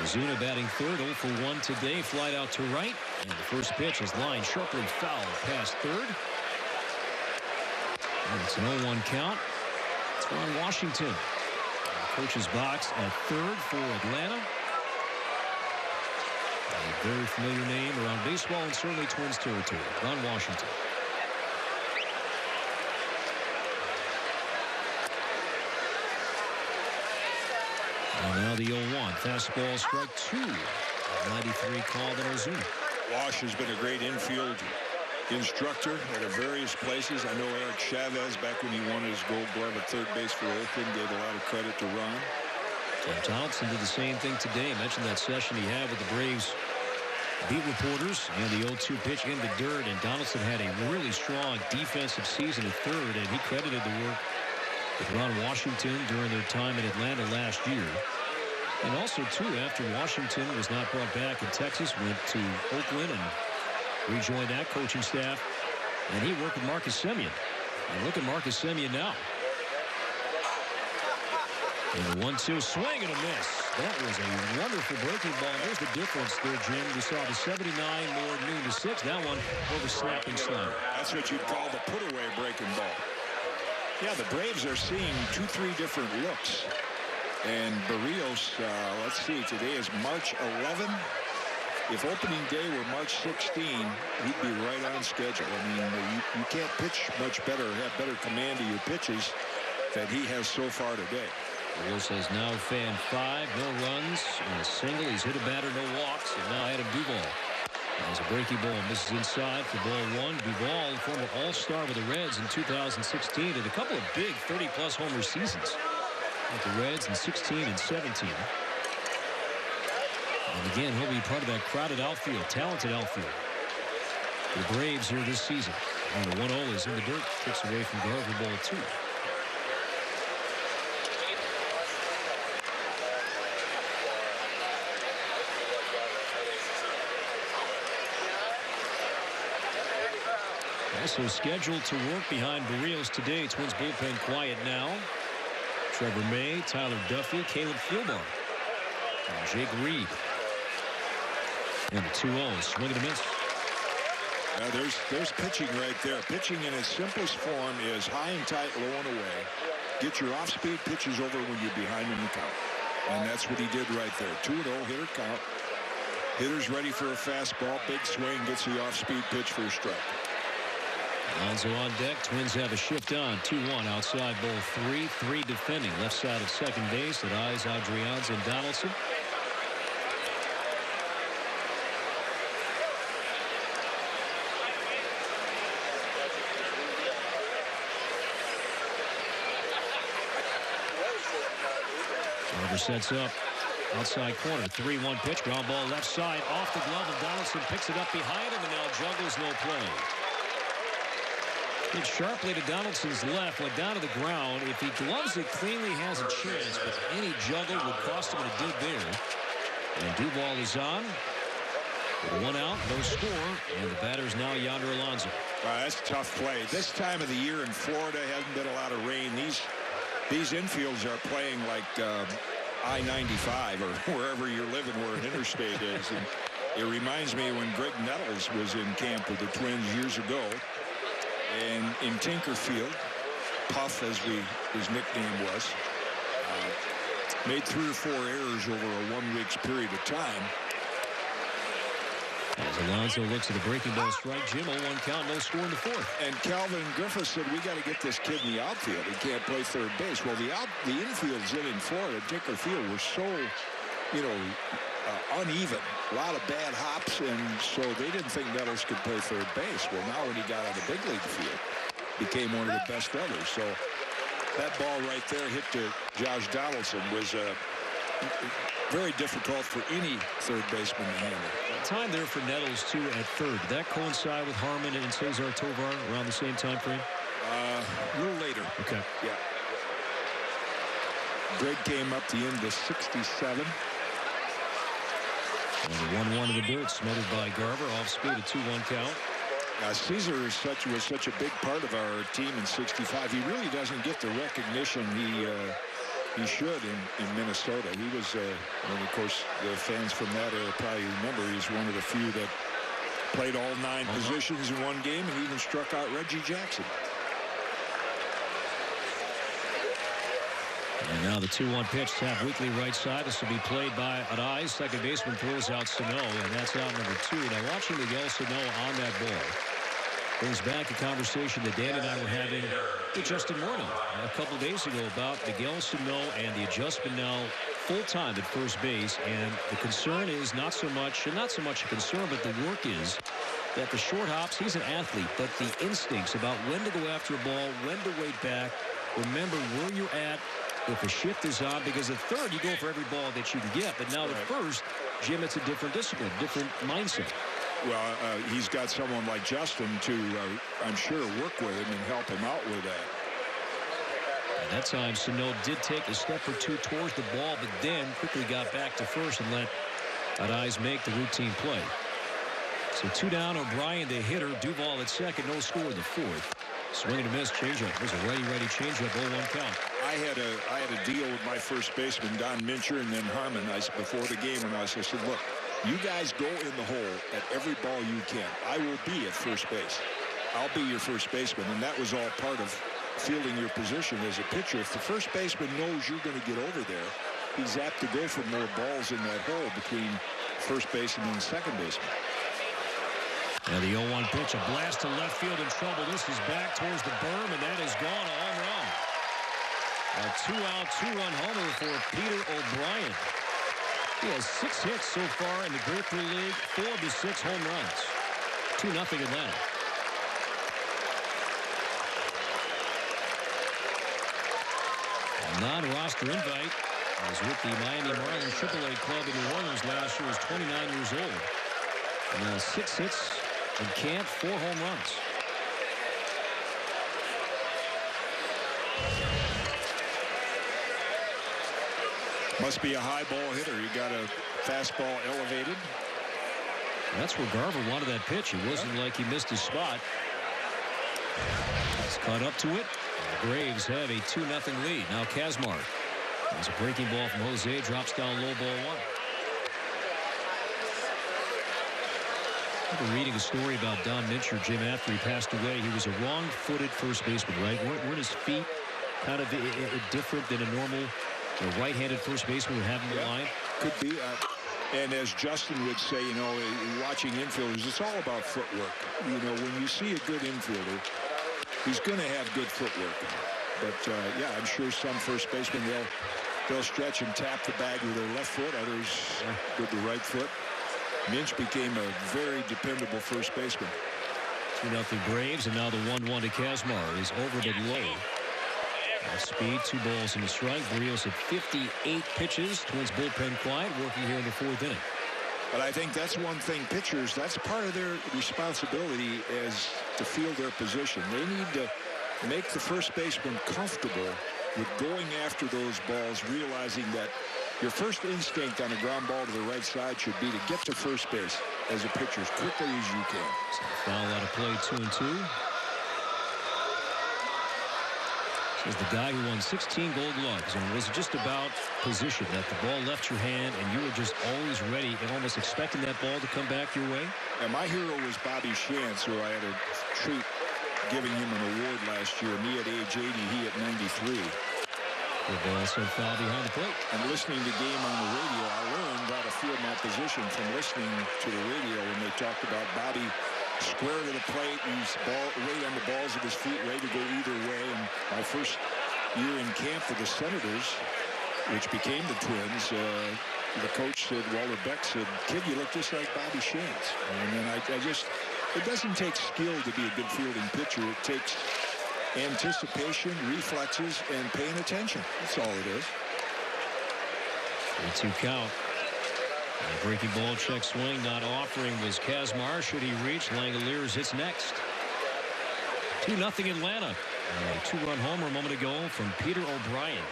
Ozuna batting third, 0 for 1 today. Flied out to right, and the first pitch is lined sharply foul past third. And it's an 0-1 count. It's Ron Washington. Coach's box at third for Atlanta. A very familiar name around baseball and certainly Twins territory. Ron Washington. And now the 0-1. Fastball, strike 2. 93 called on Ozuna. Wash has been a great infield instructor at various places. I know Eric Chavez, back when he won his Gold Glove at third base for Oakland, gave a lot of credit to Ron. Tim Donaldson did the same thing today. I mentioned that session he had with the Braves beat reporters, and the 0-2 pitch in the dirt, and Donaldson had a really strong defensive season at third, and he credited the work with Ron Washington during their time in Atlanta last year. And also, too, after Washington was not brought back in Texas, went to Oakland and rejoined that coaching staff, and he worked with Marcus Semien. And look at Marcus Semien now. And a 1-2 swing and a miss. That was a wonderful breaking ball. There's the difference there, Jim. We saw the 79 more noon to 6. That one over snapping slider. That's what you'd call the put-away breaking ball. Yeah, the Braves are seeing 2-3 different looks. And Berrios, let's see, today is March 11. If opening day were March 16, he'd be right on schedule. I mean, you can't pitch much better, have better command of your pitches than he has so far today. Berrios has now fanned 5, no runs, and a single. He's hit a batter, no walks, and now Adam Duvall. As a breaking ball misses inside for ball 1. Duvall, former All-Star with the Reds in 2016, and a couple of big 30-plus homer seasons with the Reds in 16 and 17. And again, he'll be part of that crowded outfield, talented outfield. The Braves here this season. And the 1-0 is in the dirt, kicks away from Garver, ball 2. Also scheduled to work behind Berrios today. Twins bullpen quiet now. Trevor May, Tyler Duffy, Caleb Fieldbar, and Jake Reed. And the 2-0, swing and a miss. There's pitching right there. Pitching in its simplest form is high and tight, low and away. Get your off-speed pitches over when you're behind in the count. And that's what he did right there. 2-0 hitter count. Hitter's ready for a fastball. Big swing. Gets the off-speed pitch for a strike. Alonso on deck. Twins have a shift on. 2-1 outside ball 3. 3 defending. Left side of second base. At eyes Adrians and Donaldson. Garver sets up. Outside corner. 3-1 pitch. Ground ball left side. Off the glove of Donaldson. Picks it up behind him and now juggles. No play. Hit sharply to Donaldson's left. Went down to the ground. If he gloves it cleanly, has a chance. But any juggle would cost him, and it did there. And Duvall is on. With 1 out. No score. And the batter is now Yonder Alonso. Wow, that's a tough play. This time of the year in Florida hasn't been a lot of rain. These infields are playing like I-95 or wherever you're living, where an interstate is. And it reminds me when Greg Nettles was in camp with the Twins years ago. And in Tinkerfield, Puff, as his nickname was, made 3 or 4 errors over a 1 week's period of time. As Alonso looks at the breaking ball strike, Jim, 0-1 count, no score in the 4th. And Calvin Griffith said, we got to get this kid in the outfield. He can't play third base. Well, the infields in Florida, Tinkerfield, were so, uneven. A lot of bad hops, and so they didn't think Nettles could play third base. Well, now when he got on the big league field, became one of the best others. So that ball right there hit to Josh Donaldson was very difficult for any third baseman to handle. Time there for Nettles, too, at third. Did that coincide with Harmon and Cesar Tovar around the same time frame? A little later. Okay. Yeah. Greg came up the end of 67. And the 1-1 in the dirt, smothered by Garver, off speed, a 2-1 count. Caesar was such a big part of our team in 65. He really doesn't get the recognition he should in Minnesota. He was, and of course, the fans from that era probably remember he's one of the few that played all 9 positions in one game and even struck out Reggie Jackson. And now the 2-1 pitch, tap weakly right side. This will be played by Adai. Second baseman throws out Sano, and that's out number 2. Now watching Miguel Sano on that ball brings back a conversation that Dan and I were having with Justin Morneau a couple days ago about Miguel Sano and the adjustment now full-time at first base. And the concern is not so much a concern, but the work is that the short hops, he's an athlete, but the instincts about when to go after a ball, when to wait back, remember where you're at if a shift is on, because at third you go for every ball that you can get. But now at first, Jim, it's a different discipline, different mindset. Well, he's got someone like Justin to, I'm sure, work with him and help him out with that. And that time, Sano did take a step or 2 towards the ball, but then quickly got back to first and let Adai make the routine play. So 2 down, O'Brien, the hitter. Duvall at second, no score in the 4th. Swing and a miss, changeup. It was a ready changeup, 0-1 count. I had a deal with my first baseman, Don Mincher, and then Harmon, before the game, and I said, look, you guys go in the hole at every ball you can. I will be at first base. I'll be your first baseman, and that was all part of fielding your position as a pitcher. If the first baseman knows you're going to get over there, he's apt to go for more balls in that hole between first baseman and second baseman. And the 0-1 pitch, a blast to left field in trouble. This is back towards the berm, and that is gone, a home run. A 2-out, 2-run homer for Peter O'Brien. He has 6 hits so far in the Grapefruit League, 4 of the 6 home runs. 2-0 Atlanta. A non-roster invite was with the Miami Marlins AAA club in New Orleans last year. He was 29 years old. And now 6 hits in camp, 4 home runs. Must be a high ball hitter. He got a fastball elevated. That's where Garver wanted that pitch. It wasn't like he missed his spot. He's caught up to it. The Braves have a 2-0 lead. Now Kazmar. There's a breaking ball from Jose. Drops down low, ball 1. I remember reading a story about Don Mincher, Jim, after he passed away. He was a wrong-footed first baseman, right? Weren't his feet kind of different than a normal The right-handed first baseman would have him in line. Could be. And as Justin would say, you know, watching infielders, it's all about footwork. You know, when you see a good infielder, he's going to have good footwork. But, yeah, I'm sure some first basemen, they'll stretch and tap the bag with their left foot, others with the right foot. Minch became a very dependable first baseman. 2-0 Braves, and now the 1-1 to Kazmar is over but low. At speed, 2 balls and a strike. Berrios at 58 pitches. Twins bullpen quiet, working here in the 4th inning. But I think that's one thing, pitchers, that's part of their responsibility as to field their position. They need to make the first baseman comfortable with going after those balls, realizing that your first instinct on a ground ball to the right side should be to get to first base as a pitcher as quickly as you can. So foul out of play, 2-2. Is the guy who won 16 Gold Gloves, and was just about position that the ball left your hand and you were just always ready and almost expecting that ball to come back your way? And my hero was Bobby Shantz, who I had a treat giving him an award last year. Me at age 80, he at 93. The ball so foul behind the plate. And listening to the game on the radio, I learned how to field my position from listening to the radio when they talked about Bobby square to the plate, he's right on the balls of his feet, ready to go either way. And my first year in camp for the Senators, which became the Twins, the coach said, Walter Beck said, "Kid, you look just like Bobby Shantz." And then I just, it doesn't take skill to be a good fielding pitcher. It takes anticipation, reflexes, and paying attention. That's all it is. 3-2 count. A breaking ball, check swing, not offering was Kazmar. Should he reach? Langeliers hits next. 2-0 Atlanta. A 2-run homer a moment ago from Peter O'Brien.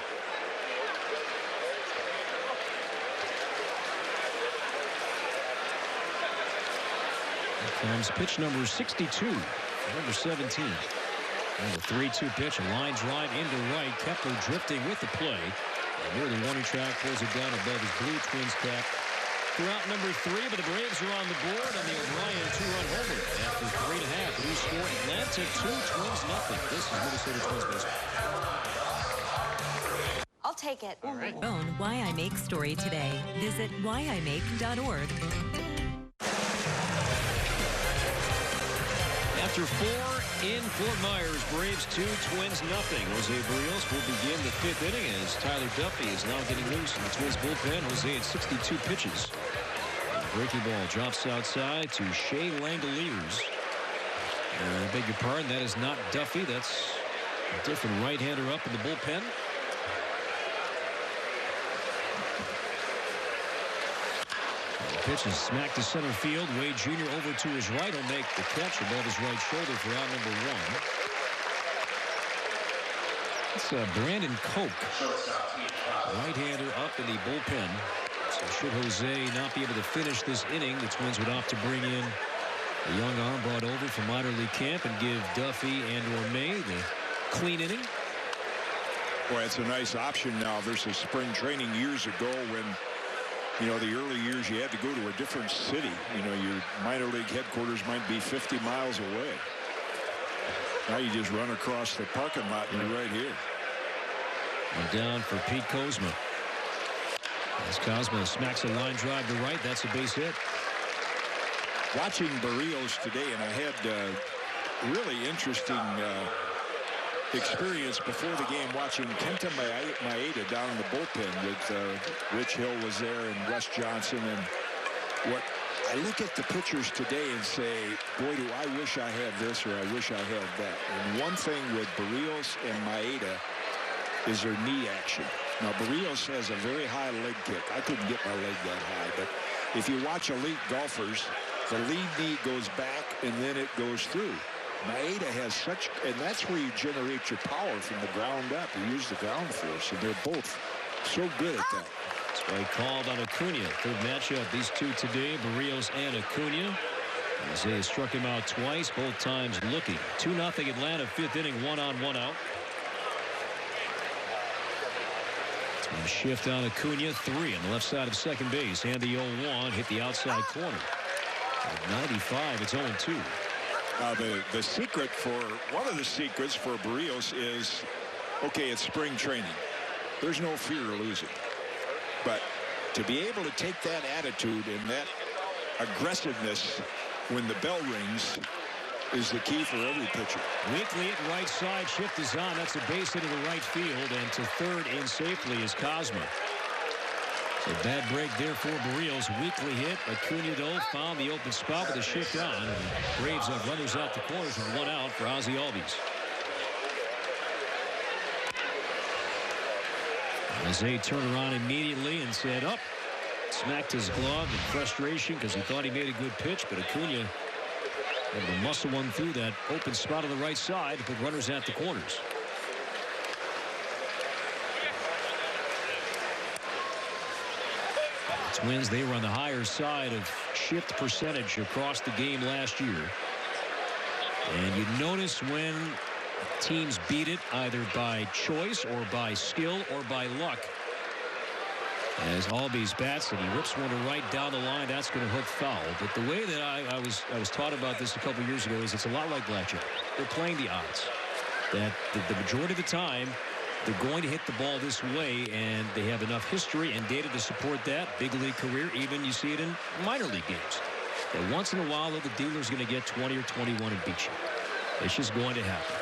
Here comes pitch number 62, number 17. And a 3-2 pitch, a line drive into right. Kepler drifting with the play. And near the warning track, pulls it down above his Blue Twins cap. Throughout number 3, but the Braves are on the board on the O'Brien 2-run homer. After 3.5, new score Atlanta 2, Twins nothing. This is Minnesota Twins baseball. I'll take it. All right. Own Why I Make story today. Visit whyimake.org. After 4 in Fort Myers, Braves 2, Twins nothing. Jose Berrios will begin the 5th inning as Tyler Duffy is now getting loose in the Twins bullpen. Jose at 62 pitches. Breaking ball drops outside to Shea Langeliers. I beg your pardon, that is not Duffy. That's a different right-hander up in the bullpen. Pitch is smacked to center field. Wade Jr. over to his right. He'll make the catch above his right shoulder for out number 1. It's Brandon Koch, right-hander up in the bullpen. So should Jose not be able to finish this inning, the Twins would opt to bring in a young arm brought over from minor league camp and give Duffy and/or May the clean inning. Boy, it's a nice option now versus spring training years ago when, you know, the early years you had to go to a different city. You know, your minor league headquarters might be 50 miles away. Now you just run across the parking lot and you're right here. And down for Pete Kozma. As Kozma smacks a line drive to right, that's a base hit. Watching Berrios today, and I had a really interesting experience before the game watching Kenta Maeda down in the bullpen with Rich Hill was there and Wes Johnson. And what I look at the pitchers today and say, boy, do I wish I had this or I wish I had that. And one thing with Berrios and Maeda is their knee action. Now, Berrios has a very high leg kick. I couldn't get my leg that high, but if you watch elite golfers, the lead knee goes back and then it goes through. Maeda has such, and that's where you generate your power from the ground up. You use the ground force, and they're both so good at that. Strike called on Acuna. Third matchup, these two today, Berrios and Acuna. Isaiah struck him out twice, both times looking. 2-0 Atlanta, 5th inning, 1-on, 1-out. Shift on Acuna, 3 on the left side of second base. And the 0-1 hit the outside corner. At 95, it's 0-2. The secret for, one of the secrets for Berrios is, okay, it's spring training. there's no fear of losing. But to be able to take that attitude and that aggressiveness when the bell rings is the key for every pitcher. Weekly at right side. Shift is on. That's a base hit to the right field. And to third in safely is Cosma. A bad break there for Berrios. Weekly hit. Acuna, though, found the open spot with a shift on. And Braves have runners out the corners with 1 out for Ozzie Albies. Jose turned around immediately and said up. Smacked his glove in frustration because he thought he made a good pitch, but Acuna able to muscle one through that open spot on the right side to put runners at the corners. The Twins, they were on the higher side of shift percentage across the game last year. And you notice when teams beat it either by choice or by skill or by luck. As Albies bats and he rips one to right down the line, that's going to hook foul. But the way that I was taught about this a couple years ago is it's a lot like blackjack. They're playing the odds. That the majority of the time they're going to hit the ball this way, and they have enough history and data to support that. Big league career, even you see it in minor league games. That once in a while, though, the dealer's going to get 20 or 21 and beat you. It's just going to happen.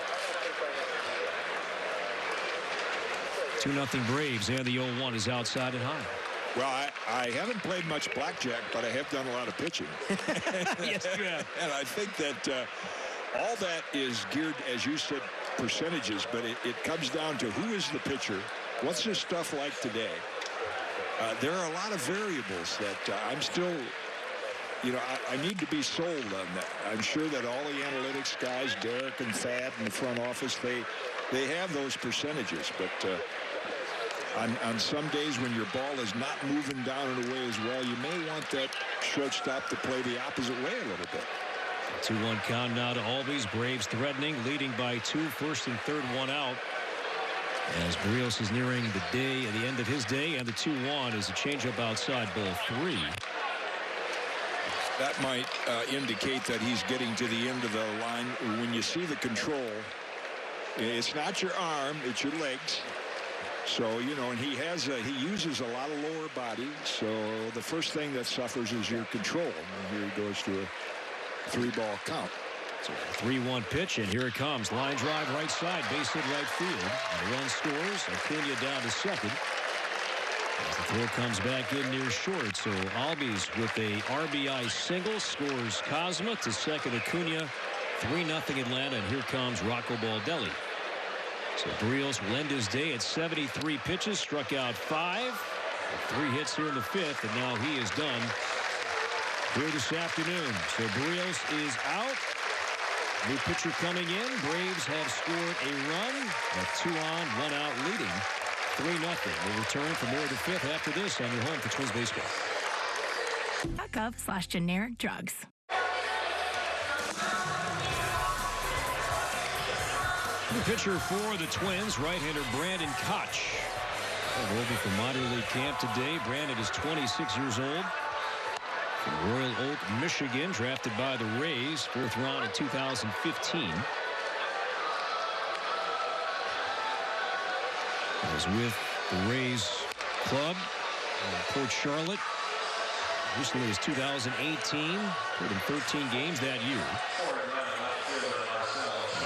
2-0 Braves, and the 0-1 is outside and high. Well, I haven't played much blackjack, but I have done a lot of pitching. Yes, you have. And I think that all that is geared, as you said, percentages, but it comes down to who is the pitcher, what's his stuff like today. There are a lot of variables that I'm still, I need to be sold on that. I'm sure that all the analytics guys, Derek and Thad in the front office, they have those percentages, but on some days when your ball is not moving down and away as well, you may want that shortstop to play the opposite way a little bit. 2-1 count now to Albies. Braves threatening, leading by 2, first and third, 1 out. As Berrios is nearing the end of his day, and the 2-1 is a changeup outside, ball 3. That might indicate that he's getting to the end of the line. When you see the control, it's not your arm, it's your legs. So, and he uses a lot of lower body. So the first thing that suffers is your control. And here he goes to a 3-ball count. So 3-1 pitch, and here it comes. Line drive right side, base hit right field. And a run scores. Acuna down to second. As the throw comes back in near short. So Albies with a RBI single scores Cosma to second Acuna. 3-0 Atlanta, and here comes Rocco Baldelli. So Berrios will end his day at 73 pitches, struck out 5, 3 hits here in the 5th, and now he is done here this afternoon. So Berrios is out. New pitcher coming in. Braves have scored a run. A 2-on, 1 out leading. 3-0. We'll return for more of the 5th after this on your home for Twins baseball. .gov/generic drugs. The pitcher for the Twins, right-hander Brandon Koch. Over from minor league camp today. Brandon is 26 years old. From Royal Oak, Michigan, drafted by the Rays, 4th round in 2015. Was with the Rays club in Port Charlotte. Recently is 2018. Played in 13 games that year.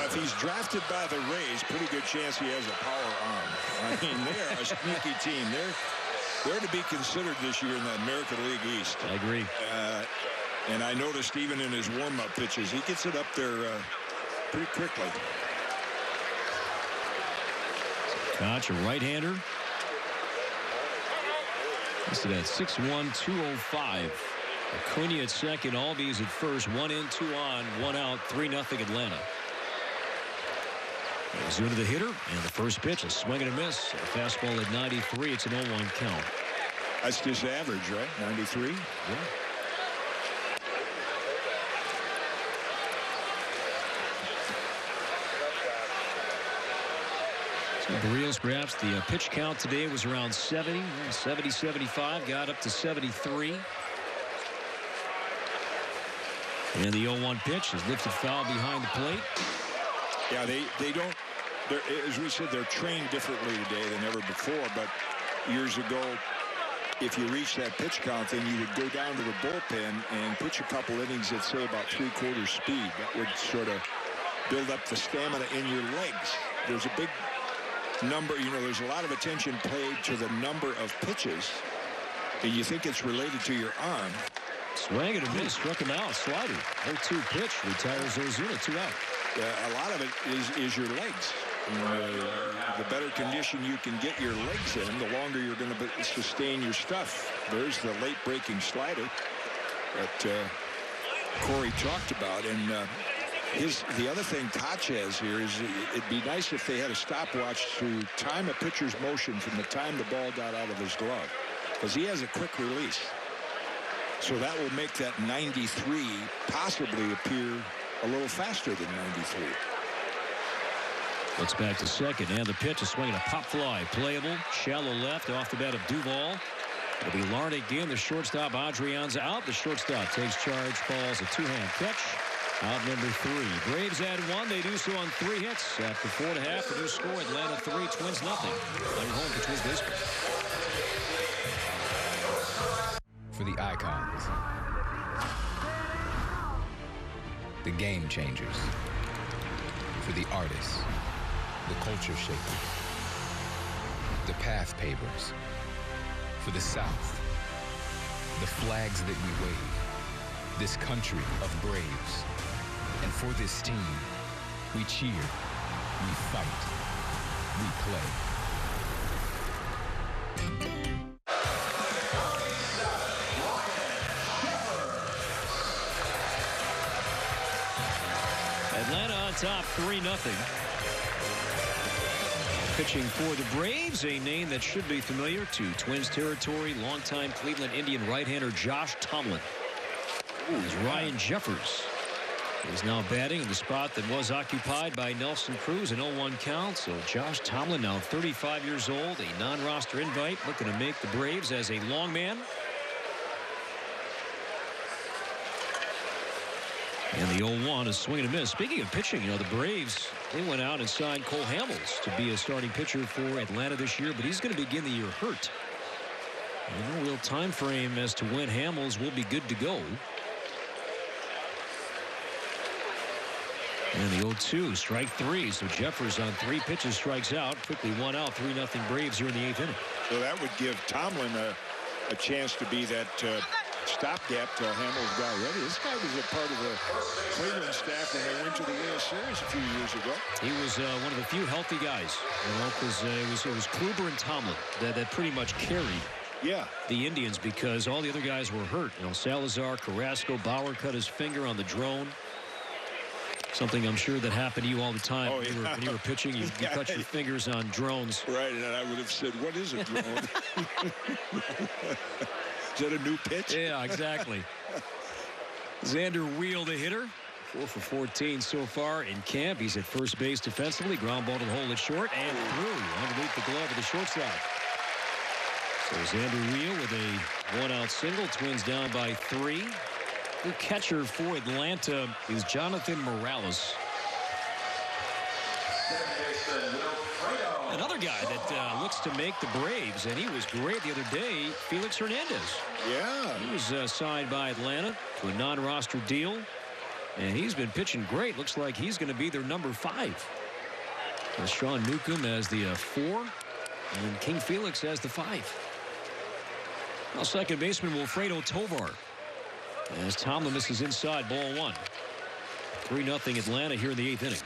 If he's drafted by the Rays, pretty good chance he has a power arm. I mean, they're a sneaky team. They're to be considered this year in the American League East. I agree. And I noticed even in his warm-up pitches, he gets it up there pretty quickly. Koch, a right-hander. Listed at 6'1", 205. Acuna at second, Albies at first. 1 in, 2 on, 1 out, 3-0 Atlanta. Zuna the hitter, and the first pitch, a swing and a miss. A fastball at 93. It's an 0-1 count. That's just average, right? 93? Yeah. So Berrios, perhaps the pitch count today was around 70, 75, got up to 73. And the 0-1 pitch is lifted foul behind the plate. Yeah, they don't as we said, they're trained differently today than ever before. But years ago, if you reach that pitch count, then you would go down to the bullpen and pitch a couple innings at, say, about 3/4 speed. That would sort of build up the stamina in your legs. There's a big number, there's a lot of attention paid to the number of pitches, and you think it's related to your arm. Swing and a miss, struck him out, slider. 0-2 pitch, retires Ozuna, 2 out. A lot of it is your legs. The better condition you can get your legs in, the longer you're going to sustain your stuff. There's the late breaking slider that Corey talked about. And the other thing Koch has here is it'd be nice if they had a stopwatch to time a pitcher's motion from the time the ball got out of his glove, because he has a quick release. So that will make that 93 possibly appear a little faster than 93. Looks back to second, and the pitch is swinging a pop fly. Playable, shallow left off the bat of Duvall. It'll be Larnach in. The shortstop, Adrianza out. The shortstop takes charge, calls a 2-hand catch. Out number 3. Braves add 1. They do so on 3 hits. After 4.5, the new score, Atlanta 3, Twins nothing. I'm home for Twins baseball. For the icons, the game changers, for the artists, the culture shakers, the path pavers, for the South, the flags that we wave, this country of braves. And for this team, we cheer, we fight, we play. Atlanta on top 3-0. Pitching for the Braves, a name that should be familiar to Twins territory, longtime Cleveland Indian right-hander Josh Tomlin. Is Ryan Jeffers. He's now batting in the spot that was occupied by Nelson Cruz, an 0-1 count. So Josh Tomlin, now 35 years old, a non-roster invite, looking to make the Braves as a long man. And the 0-1 is swing and a miss. Speaking of pitching, the Braves, they went out and signed Cole Hamels to be a starting pitcher for Atlanta this year, but he's going to begin the year hurt. No real time frame as to when Hamels will be good to go. And the 0-2, strike 3. So Jeffers on 3 pitches strikes out. Quickly 1 out, 3-0 Braves here in the 8th inning. So that would give Tomlin a chance to be that stopgap till Hamels got ready. This guy was a part of the Cleveland staff when they went to the World Series a few years ago. He was one of the few healthy guys. Because it was Kluber and Tomlin that pretty much carried the Indians, because all the other guys were hurt. Salazar, Carrasco, Bauer cut his finger on the drone. Something I'm sure that happened to you all the time. Oh, when you were pitching, you cut your fingers on drones. Right, and I would have said, what is a drone? Is that a new pitch? Yeah, exactly. Xander Wheel, the hitter. 4 for 14 so far in camp. He's at first base defensively. Ground ball to the hole at short and through underneath the glove of the shortstop. So Xander Wheel with a 1-out single. Twins down by 3. The catcher for Atlanta is Jonathan Morales. Another guy that looks to make the Braves, and he was great the other day, Felix Hernandez. Yeah. He was signed by Atlanta to a non-roster deal, and he's been pitching great. Looks like he's going to be their number 5. With Sean Newcomb as the 4, and King Felix as the 5. Now second baseman Wilfredo Tovar, as Tomlin misses inside, ball 1. 3-0 Atlanta here in the 8th inning.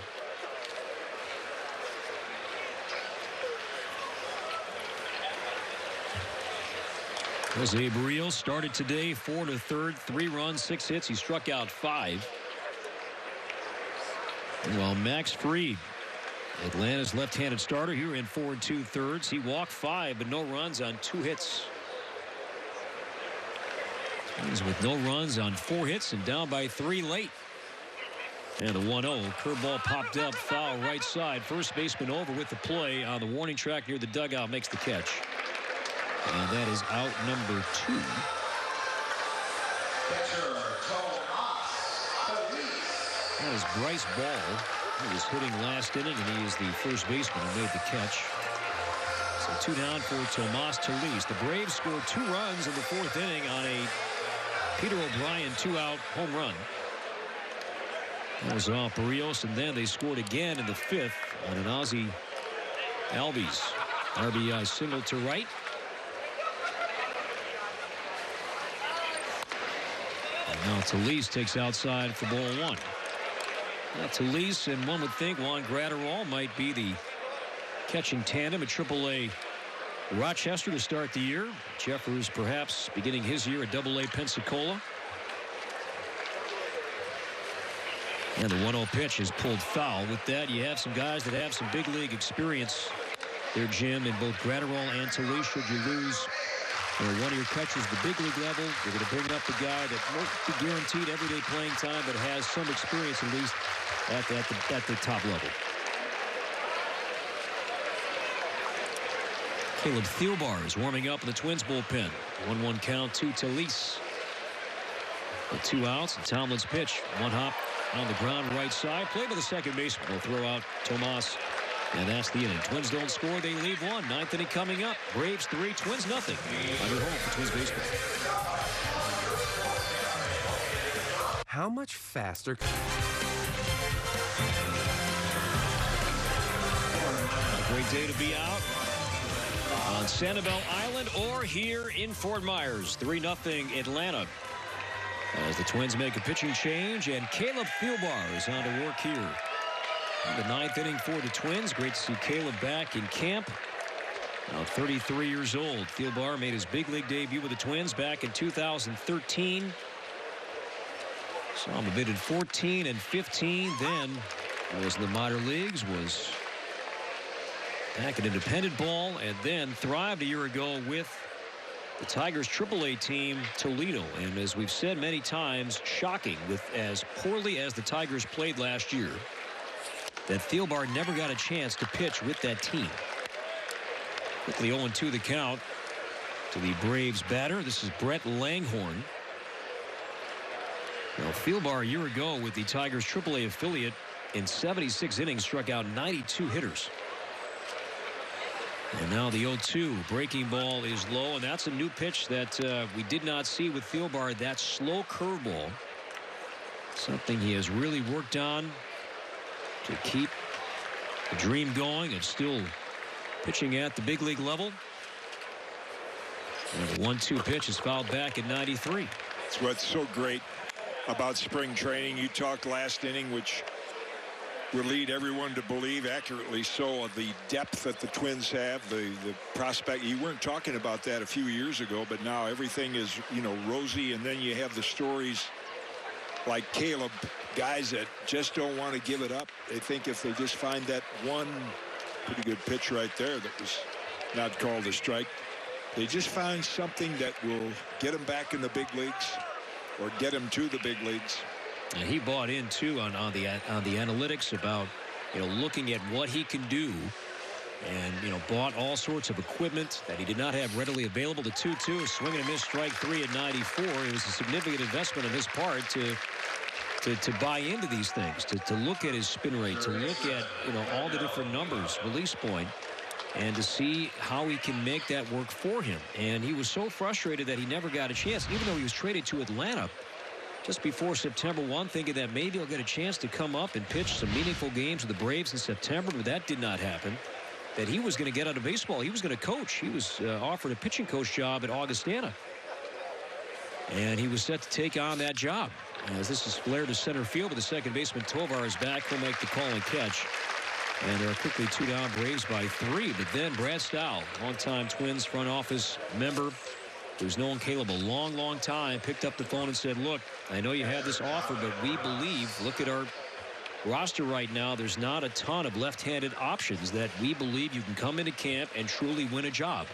Jose Barrios started today, 4 1/3, 3 runs, 6 hits. He struck out 5. While Max Fried, Atlanta's left-handed starter, here in 4 2/3. He walked 5, but no runs on 2 hits. He's with no runs on 4 hits and down by 3 late. And the 1-0 curveball popped up, foul right side. First baseman over with the play on the warning track near the dugout, makes the catch. And that is out number 2. That is Bryce Ball. He was hitting last inning, and he is the first baseman who made the catch. So 2 down for Tomas Talis. The Braves scored 2 runs in the 4th inning on a Peter O'Brien 2-out home run. That was off Barrios, and then they scored again in the 5th on an Ozzie Albies RBI single to right. And now Talis takes outside for ball 1. Now Talis, and one would think Juan Graterol might be the catching tandem at AAA Rochester to start the year. Jeffers perhaps beginning his year at AA Pensacola. And the 1-0 pitch is pulled foul. With that, you have some guys that have some big league experience there, Jim, in both Graterol and Talis. Should you lose one of your catchers at the big league level, you're going to bring up the guy that won't be guaranteed everyday playing time, but has some experience at least at the top level. Caleb Thielbar is warming up in the Twins bullpen. 1-1 count to Talis. With 2 outs, and Tomlin's pitch. 1 hop on the ground right side. Played by the second baseman. Will throw out Tomas. And that's the inning. Twins don't score. They leave 1. 9th inning coming up. Braves 3, Twins nothing. On your home for Twins baseball. How much faster? A great day to be out on Sanibel Island or here in Fort Myers. 3-0 Atlanta. As the Twins make a pitching change, and Caleb Thielbar is on to work here. In the 9th inning for the Twins. Great to see Caleb back in camp. Now 33 years old. Thielbar made his big league debut with the Twins back in 2013. Saw him a bit in 14 and 15. Then was in the minor leagues, was back in independent ball, and then thrived a year ago with the Tigers AAA team, Toledo. And as we've said many times, shocking with as poorly as the Tigers played last year, that Thielbar never got a chance to pitch with that team. Quickly 0-2 the count to the Braves batter. This is Brett Langhorne. Now, Thielbar a year ago with the Tigers AAA affiliate in 76 innings struck out 92 hitters. And now the 0-2 breaking ball is low, and that's a new pitch that we did not see with Thielbar. That slow curveball, something he has really worked on to keep the dream going and still pitching at the big league level. And the 1-2 pitch is fouled back at 93. That's what's so great about spring training. You talked last inning, which will lead everyone to believe accurately so of the depth that the Twins have, the prospect. You weren't talking about that a few years ago, but now everything is, you know, rosy. And then you have the stories like Caleb, guys that just don't want to give it up. They think if they just find that one pretty good pitch right there that was not called a strike, they just find something that will get them back in the big leagues or get them to the big leagues. And he bought in too on the analytics about, you know, looking at what he can do, and, you know, bought all sorts of equipment that he did not have readily available. The 2-2, swing and a miss, strike 3 at 94. It was a significant investment on his part to buy into these things, to look at his spin rate, to look at, you know, all the different numbers, release point, and to see how he can make that work for him. And he was so frustrated that he never got a chance, even though he was traded to Atlanta just before September 1, thinking that maybe he'll get a chance to come up and pitch some meaningful games with the Braves in September, but that did not happen. That he was going to get out of baseball. He was going to coach. He was offered a pitching coach job at Augustana. And he was set to take on that job. As this is flared to center field, but the second baseman Tovar is back. He'll make the call and catch. And they're quickly 2 down, Braves by 3. But then Brad Stowell, longtime Twins front office member, who's known Caleb a long, long time, picked up the phone and said, look, I know you had this offer, but we believe, look at our roster right now, there's not a ton of left-handed options that we believe you can come into camp and truly win a job.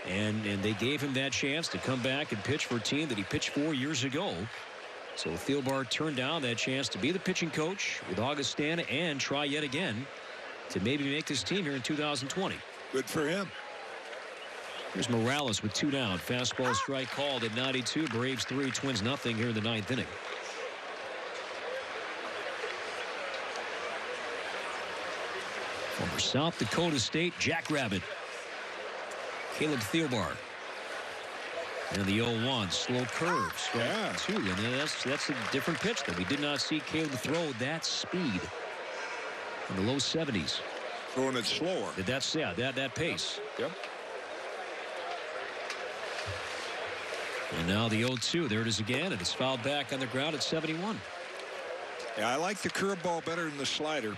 And they gave him that chance to come back and pitch for a team that he pitched for years ago. So Thielbar turned down that chance to be the pitching coach with Augustana and try yet again to maybe make this team here in 2020. Good for him. Here's Morales with 2 down. Fastball strike called at 92. Braves 3, Twins nothing here in the 9th inning. Former South Dakota State Jackrabbit. Caleb Theobar. And the 0-1, slow curve, strike 2. And that's a different pitch that we did not see Caleb throw that speed in the low 70s. Throwing it slower. That pace. Yep. And now the 0-2. There it is again, and it's fouled back on the ground at 71. Yeah, I like the curveball better than the slider.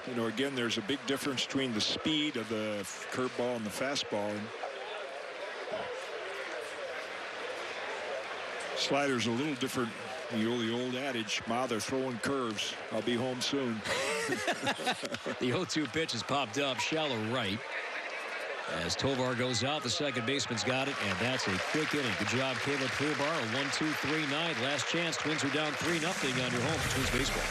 You know, again, there's a big difference between the speed of the curveball and the fastball. And slider's a little different. The old adage, Ma, they're throwing curves. I'll be home soon. The 0-2 pitch has popped up, shallow right. As Tovar goes out, the second baseman's got it, and that's a quick inning. Good job, Caleb Theobar. A 1-2-3 ninth. Last chance. Twins are down 3-0 on your home for Twins baseball.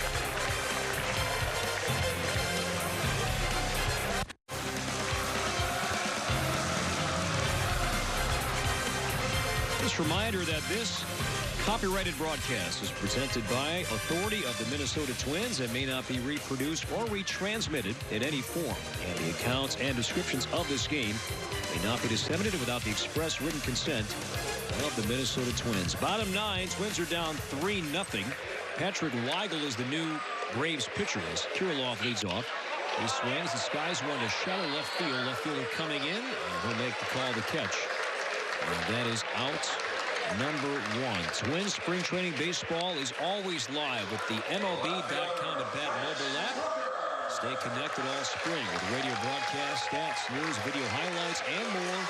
Just a reminder that this copyrighted broadcast is presented by authority of the Minnesota Twins and may not be reproduced or retransmitted in any form. And the accounts and descriptions of this game may not be disseminated without the express written consent of the Minnesota Twins. Bottom 9, Twins are down 3-0. Patrick Weigel is the new Braves pitcher as Kirilloff leads off. He swings, the skies one to shallow left field. Left fielder coming in, and he'll make the call to catch. And that is out. Number 1. Twins spring training baseball is always live with the MLB.com at bat mobile app. Stay connected all spring with radio broadcast, stats, news, video highlights, and more.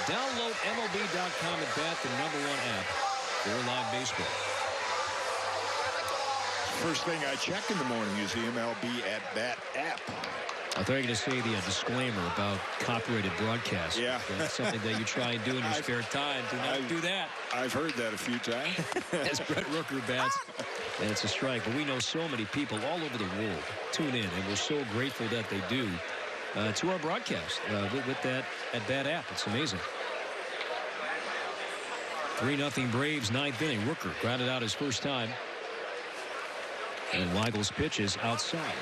Download MLB.com at bat, the #1 app for live baseball. First thing I check in the morning is the MLB at bat app. I thought you were going to say the disclaimer about copyrighted broadcast. Yeah. That's something that you try and do in your spare time. Do not do that. I've heard that a few times. As Brett Rooker bats, and it's a strike. But we know so many people all over the world tune in, and we're so grateful that they do to our broadcast with that at-bat app. It's amazing. 3-0 Braves, 9th inning. Rooker grounded out his first time. And Weigel's pitch is outside.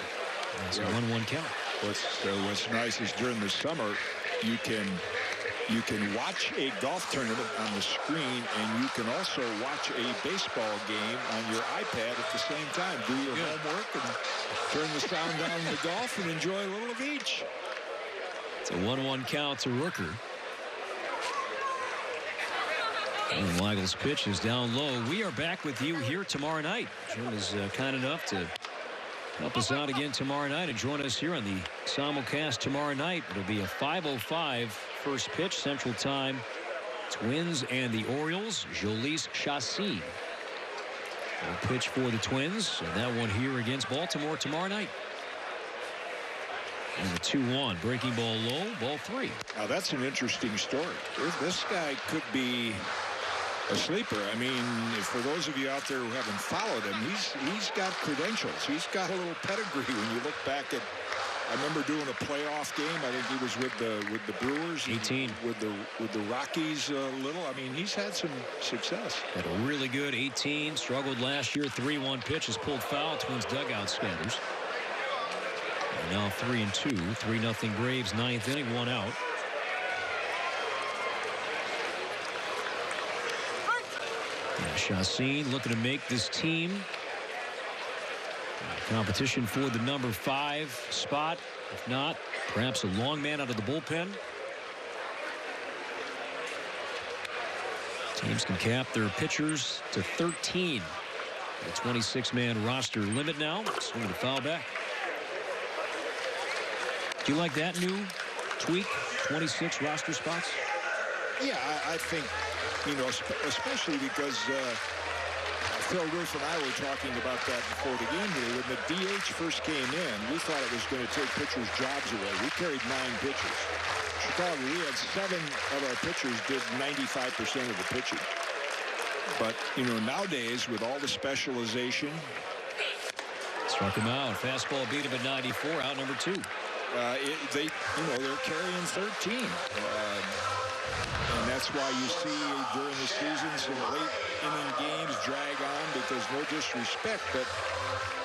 It's a 1-1 count. What's nice is during the summer you can watch a golf tournament on the screen, and you can also watch a baseball game on your iPad at the same time. Do your homework and turn the sound down in the golf and enjoy a little of each. It's a 1-1 count to Rooker. And Weigel's pitch is down low. We are back with you here tomorrow night. Jim is kind enough to help us out again tomorrow night and join us here on the simulcast tomorrow night. It'll be a 5:05 first pitch Central Time. Twins and the Orioles. Jhoulys Chacín will pitch for the Twins. And that one here against Baltimore tomorrow night. And the 2-1. Breaking ball low. Ball 3. Now that's an interesting story. This guy could be a sleeper. I mean, for those of you out there who haven't followed him, he's got credentials. He's got a little pedigree. When you look back at, I remember doing a playoff game. I think he was with the Brewers. 18 with the Rockies a little. I mean, he's had some success. Had a really good 18. Struggled last year. 3-1 pitch is pulled foul. Twins dugout scatters. And now 3-2. 3-0 Braves. 9th inning. 1 out. Chacín looking to make this team competition for the number 5 spot. If not, perhaps a long man out of the bullpen. Teams can cap their pitchers to 13. The 26-man roster limit now. Swinging to foul back. Do you like that new tweak? 26 roster spots? Yeah, I think, you know, especially because Phil Roof and I were talking about that before the game here. When the DH first came in, we thought it was going to take pitchers' jobs away. We carried 9 pitchers. Chicago, we had 7 of our pitchers did 95% of the pitching. But, you know, nowadays, with all the specialization. Struck him out. Fastball beat him at 94. Out number 2. They're carrying 13. And That's why you see during the season some late inning games drag on, because no disrespect, but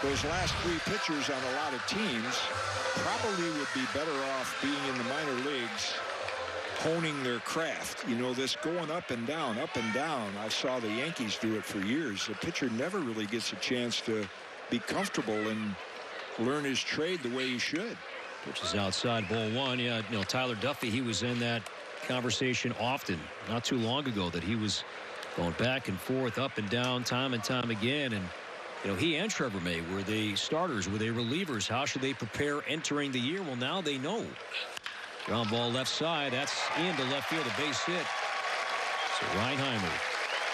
those last 3 pitchers on a lot of teams probably would be better off being in the minor leagues, honing their craft. You know, this going up and down, up and down. I saw the Yankees do it for years. The pitcher never really gets a chance to be comfortable and learn his trade the way he should. Pitch is outside, ball 1. Yeah, you know, Tyler Duffy, he was in that conversation often not too long ago, that he was going back and forth, up and down, time and time again. And you know, he and Trevor May, were they starters, were they relievers? How should they prepare entering the year? Well, now they know. Ground ball left side, that's into left field, a base hit. So Reinheimer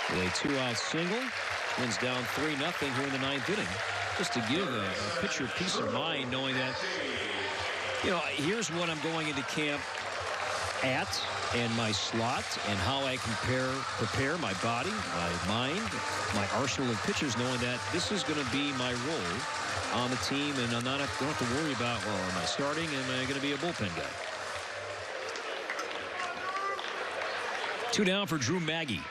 with a 2-out single. Twins down 3-0 here in the 9th inning. Just to give a pitcher peace of mind, knowing that, you know, here's what I'm going into camp at, and my slot, and how I prepare my body, my mind, my arsenal of pitchers, knowing that this is going to be my role on the team, and I'm not going to have to worry about, well, am I starting? Am I going to be a bullpen guy? 2 down for Drew Maggi.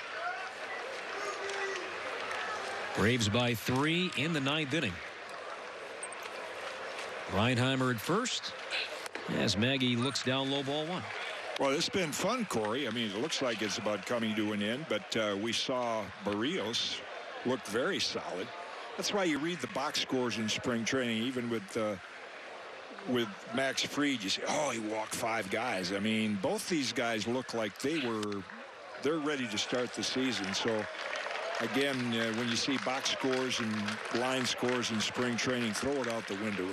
Braves by 3 in the 9th inning. Reinheimer at first as Maggi looks down low, ball 1. Well, it's been fun, Corey. I mean, it looks like it's about coming to an end, but we saw Barrios look very solid. That's why you read the box scores in spring training, even with Max Fried. You say, oh, he walked 5 guys. I mean, both these guys look like they're ready to start the season. So, again, when you see box scores and line scores in spring training, throw it out the window.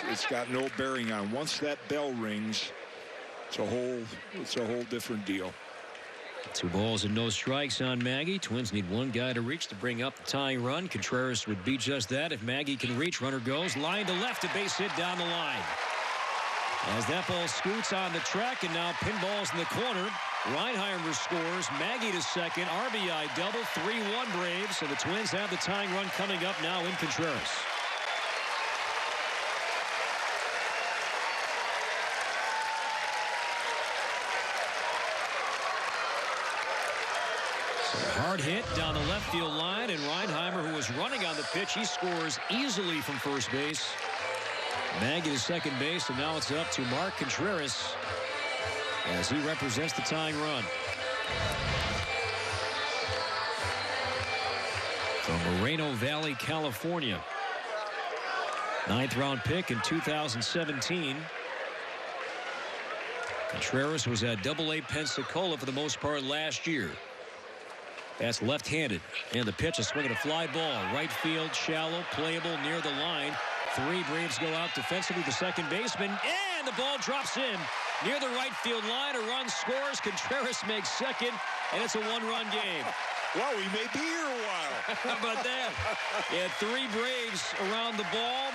It's got no bearing on. Once that bell rings, it's a whole different deal. 2 balls and no strikes on Maggi. Twins need 1 guy to reach to bring up the tying run. Contreras would be just that if Maggi can reach. Runner goes line to left, a base hit down the line. As that ball scoots on the track, and now pinballs in the corner. Reinheimer scores. Maggi to second. RBI double. 3-1 Braves. So the Twins have the tying run coming up now in Contreras. Hard hit down the left field line, and Reinheimer, who was running on the pitch, he scores easily from first base. Maggi to second base, and now it's up to Mark Contreras as he represents the tying run. From Moreno Valley, California. 9th round pick in 2017. Contreras was at Double-A Pensacola for the most part last year. That's left-handed, and the pitch, a swing and a fly ball. Right field, shallow, playable near the line. 3 Braves go out defensively to second baseman, and the ball drops in near the right field line. A run scores. Contreras makes second, and it's a 1-run game. Well, we may be here a while. How about that? Yeah, 3 Braves around the ball,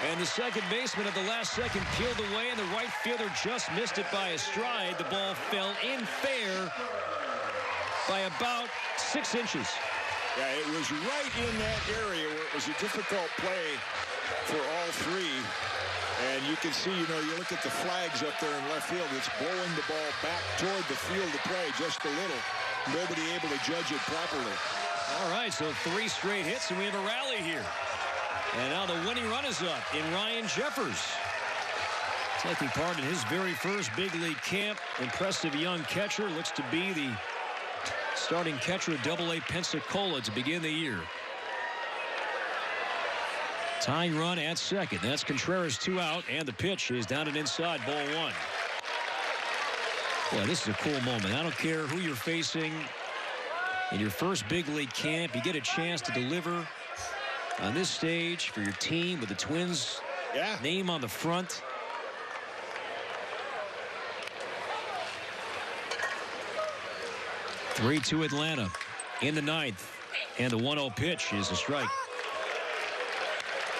and the second baseman at the last second peeled away, and the right fielder just missed it by a stride. The ball fell in fair by about 6 inches. Yeah, it was right in that area where it was a difficult play for all 3. And you can see, you look at the flags up there in left field. It's blowing the ball back toward the field of play just a little. Nobody able to judge it properly. All right, so 3 straight hits, and we have a rally here. And now the winning run is up in Ryan Jeffers. Taking part in his very first big league camp. Impressive young catcher. Looks to be the starting catcher at Double-A Pensacola to begin the year. Tying run at second. That's Contreras, 2 out, and the pitch is down and inside, ball 1. Yeah, this is a cool moment. I don't care who you're facing in your first big league camp. You get a chance to deliver on this stage for your team with the Twins name on the front. (3-2) Atlanta in the 9th, and the 1-0 pitch is a strike.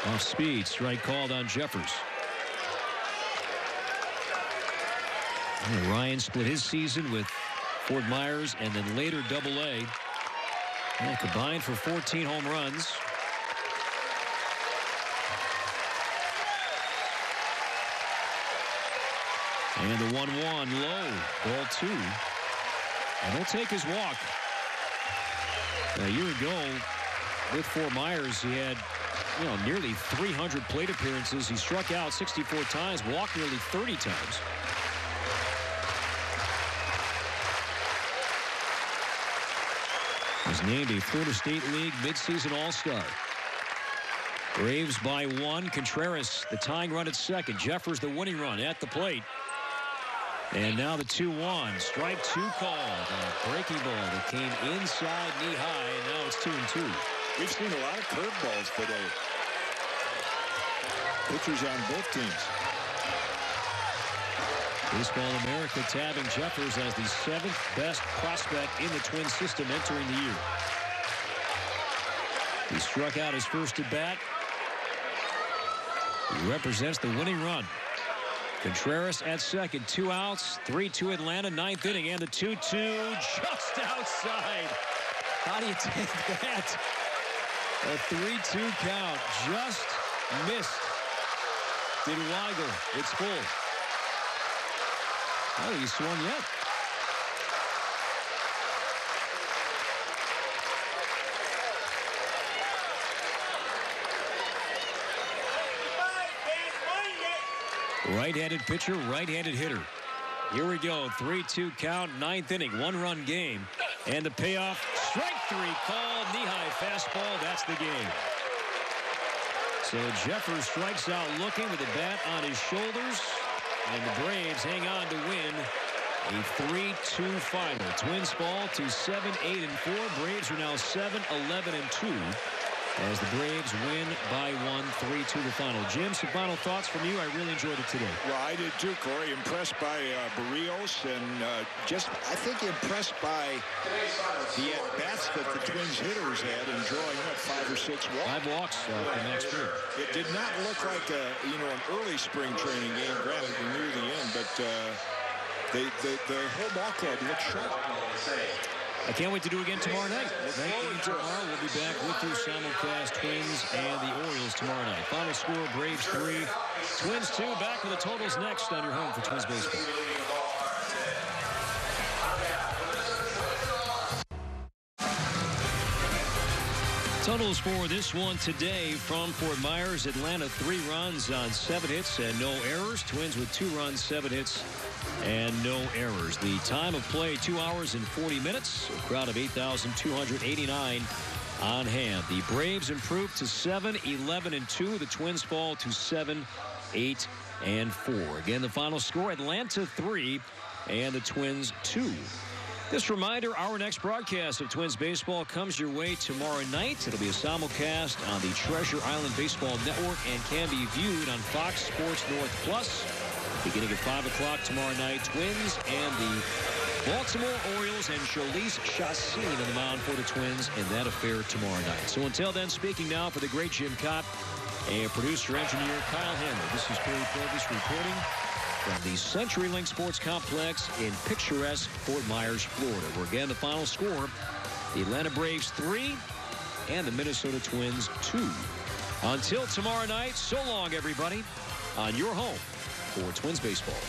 Off speed, strike called on Jeffers. And Ryan split his season with Fort Myers and then later Double-A. And combined for 14 home runs. And the 1-1 low, ball 2. And he'll take his walk. A year ago, with Fort Myers, he had nearly 300 plate appearances. He struck out 64 times, walked nearly 30 times. Was named a Florida State League midseason All-Star. Braves by 1. Contreras, the tying run at second. Jeffers, the winning run at the plate. And now the 2-1. Strike 2 called. A breaking ball that came inside knee high, and now it's 2-2. We've seen a lot of curveballs today. Pitchers on both teams. Baseball America tabbing Jeffers as the 7th best prospect in the Twins system entering the year. He struck out his first at bat. He represents the winning run. Contreras at second, 2 outs, 3-2 Atlanta, 9th inning, and the 2-2 just outside. How do you take that? A 3-2 count, just missed. Did Weigel, it's full. Oh, he swung yet. Right-handed pitcher, right-handed hitter. Here we go. 3-2 count, 9th inning, 1-run game. And the payoff, strike 3 called, knee-high fastball. That's the game. So Jeffers strikes out looking with the bat on his shoulders. And the Braves hang on to win a 3-2 final. Twins fall to 7-8-4. Braves are now 7-11-2. As the Braves win by 1, 3-2 the final. Jim, some final thoughts from you. I really enjoyed it today. Well, I did too, Corey. Impressed by Barrios, and I think impressed by the at-bats that the Twins hitters had in drawing up 5 or 6 walks. 5 walks from that spring. It did not look like an early spring training game. Granted, we're near the end, but the whole ball club looked sharp. I can't wait to do it again tomorrow night. Thank you. Tomorrow we'll be back with you, simulcast Twins and the Orioles tomorrow night. Final score, Braves 3, Twins 2. Back with the totals next on your home for Twins baseball. Totals for this one today from Fort Myers. Atlanta 3 runs on 7 hits and no errors. Twins with 2 runs, 7 hits and no errors. The time of play 2 hours and 40 minutes. A crowd of 8,289 on hand. The Braves improved to 7-11-2. The Twins fall to 7-8-4. Again, the final score, Atlanta 3 and the Twins 2. This reminder, our next broadcast of Twins baseball comes your way tomorrow night. It'll be a simulcast on the Treasure Island Baseball Network and can be viewed on Fox Sports North Plus. Beginning at 5 o'clock tomorrow night, Twins and the Baltimore Orioles and Jhoulys Chacin on the mound for the Twins in that affair tomorrow night. So until then, speaking now for the great Jim Cott and producer-engineer Kyle Hammer, this is Perry Purvis reporting from the CenturyLink Sports Complex in picturesque Fort Myers, Florida, where again the final score, the Atlanta Braves 3 and the Minnesota Twins 2. Until tomorrow night, so long everybody on your home for Twins baseball.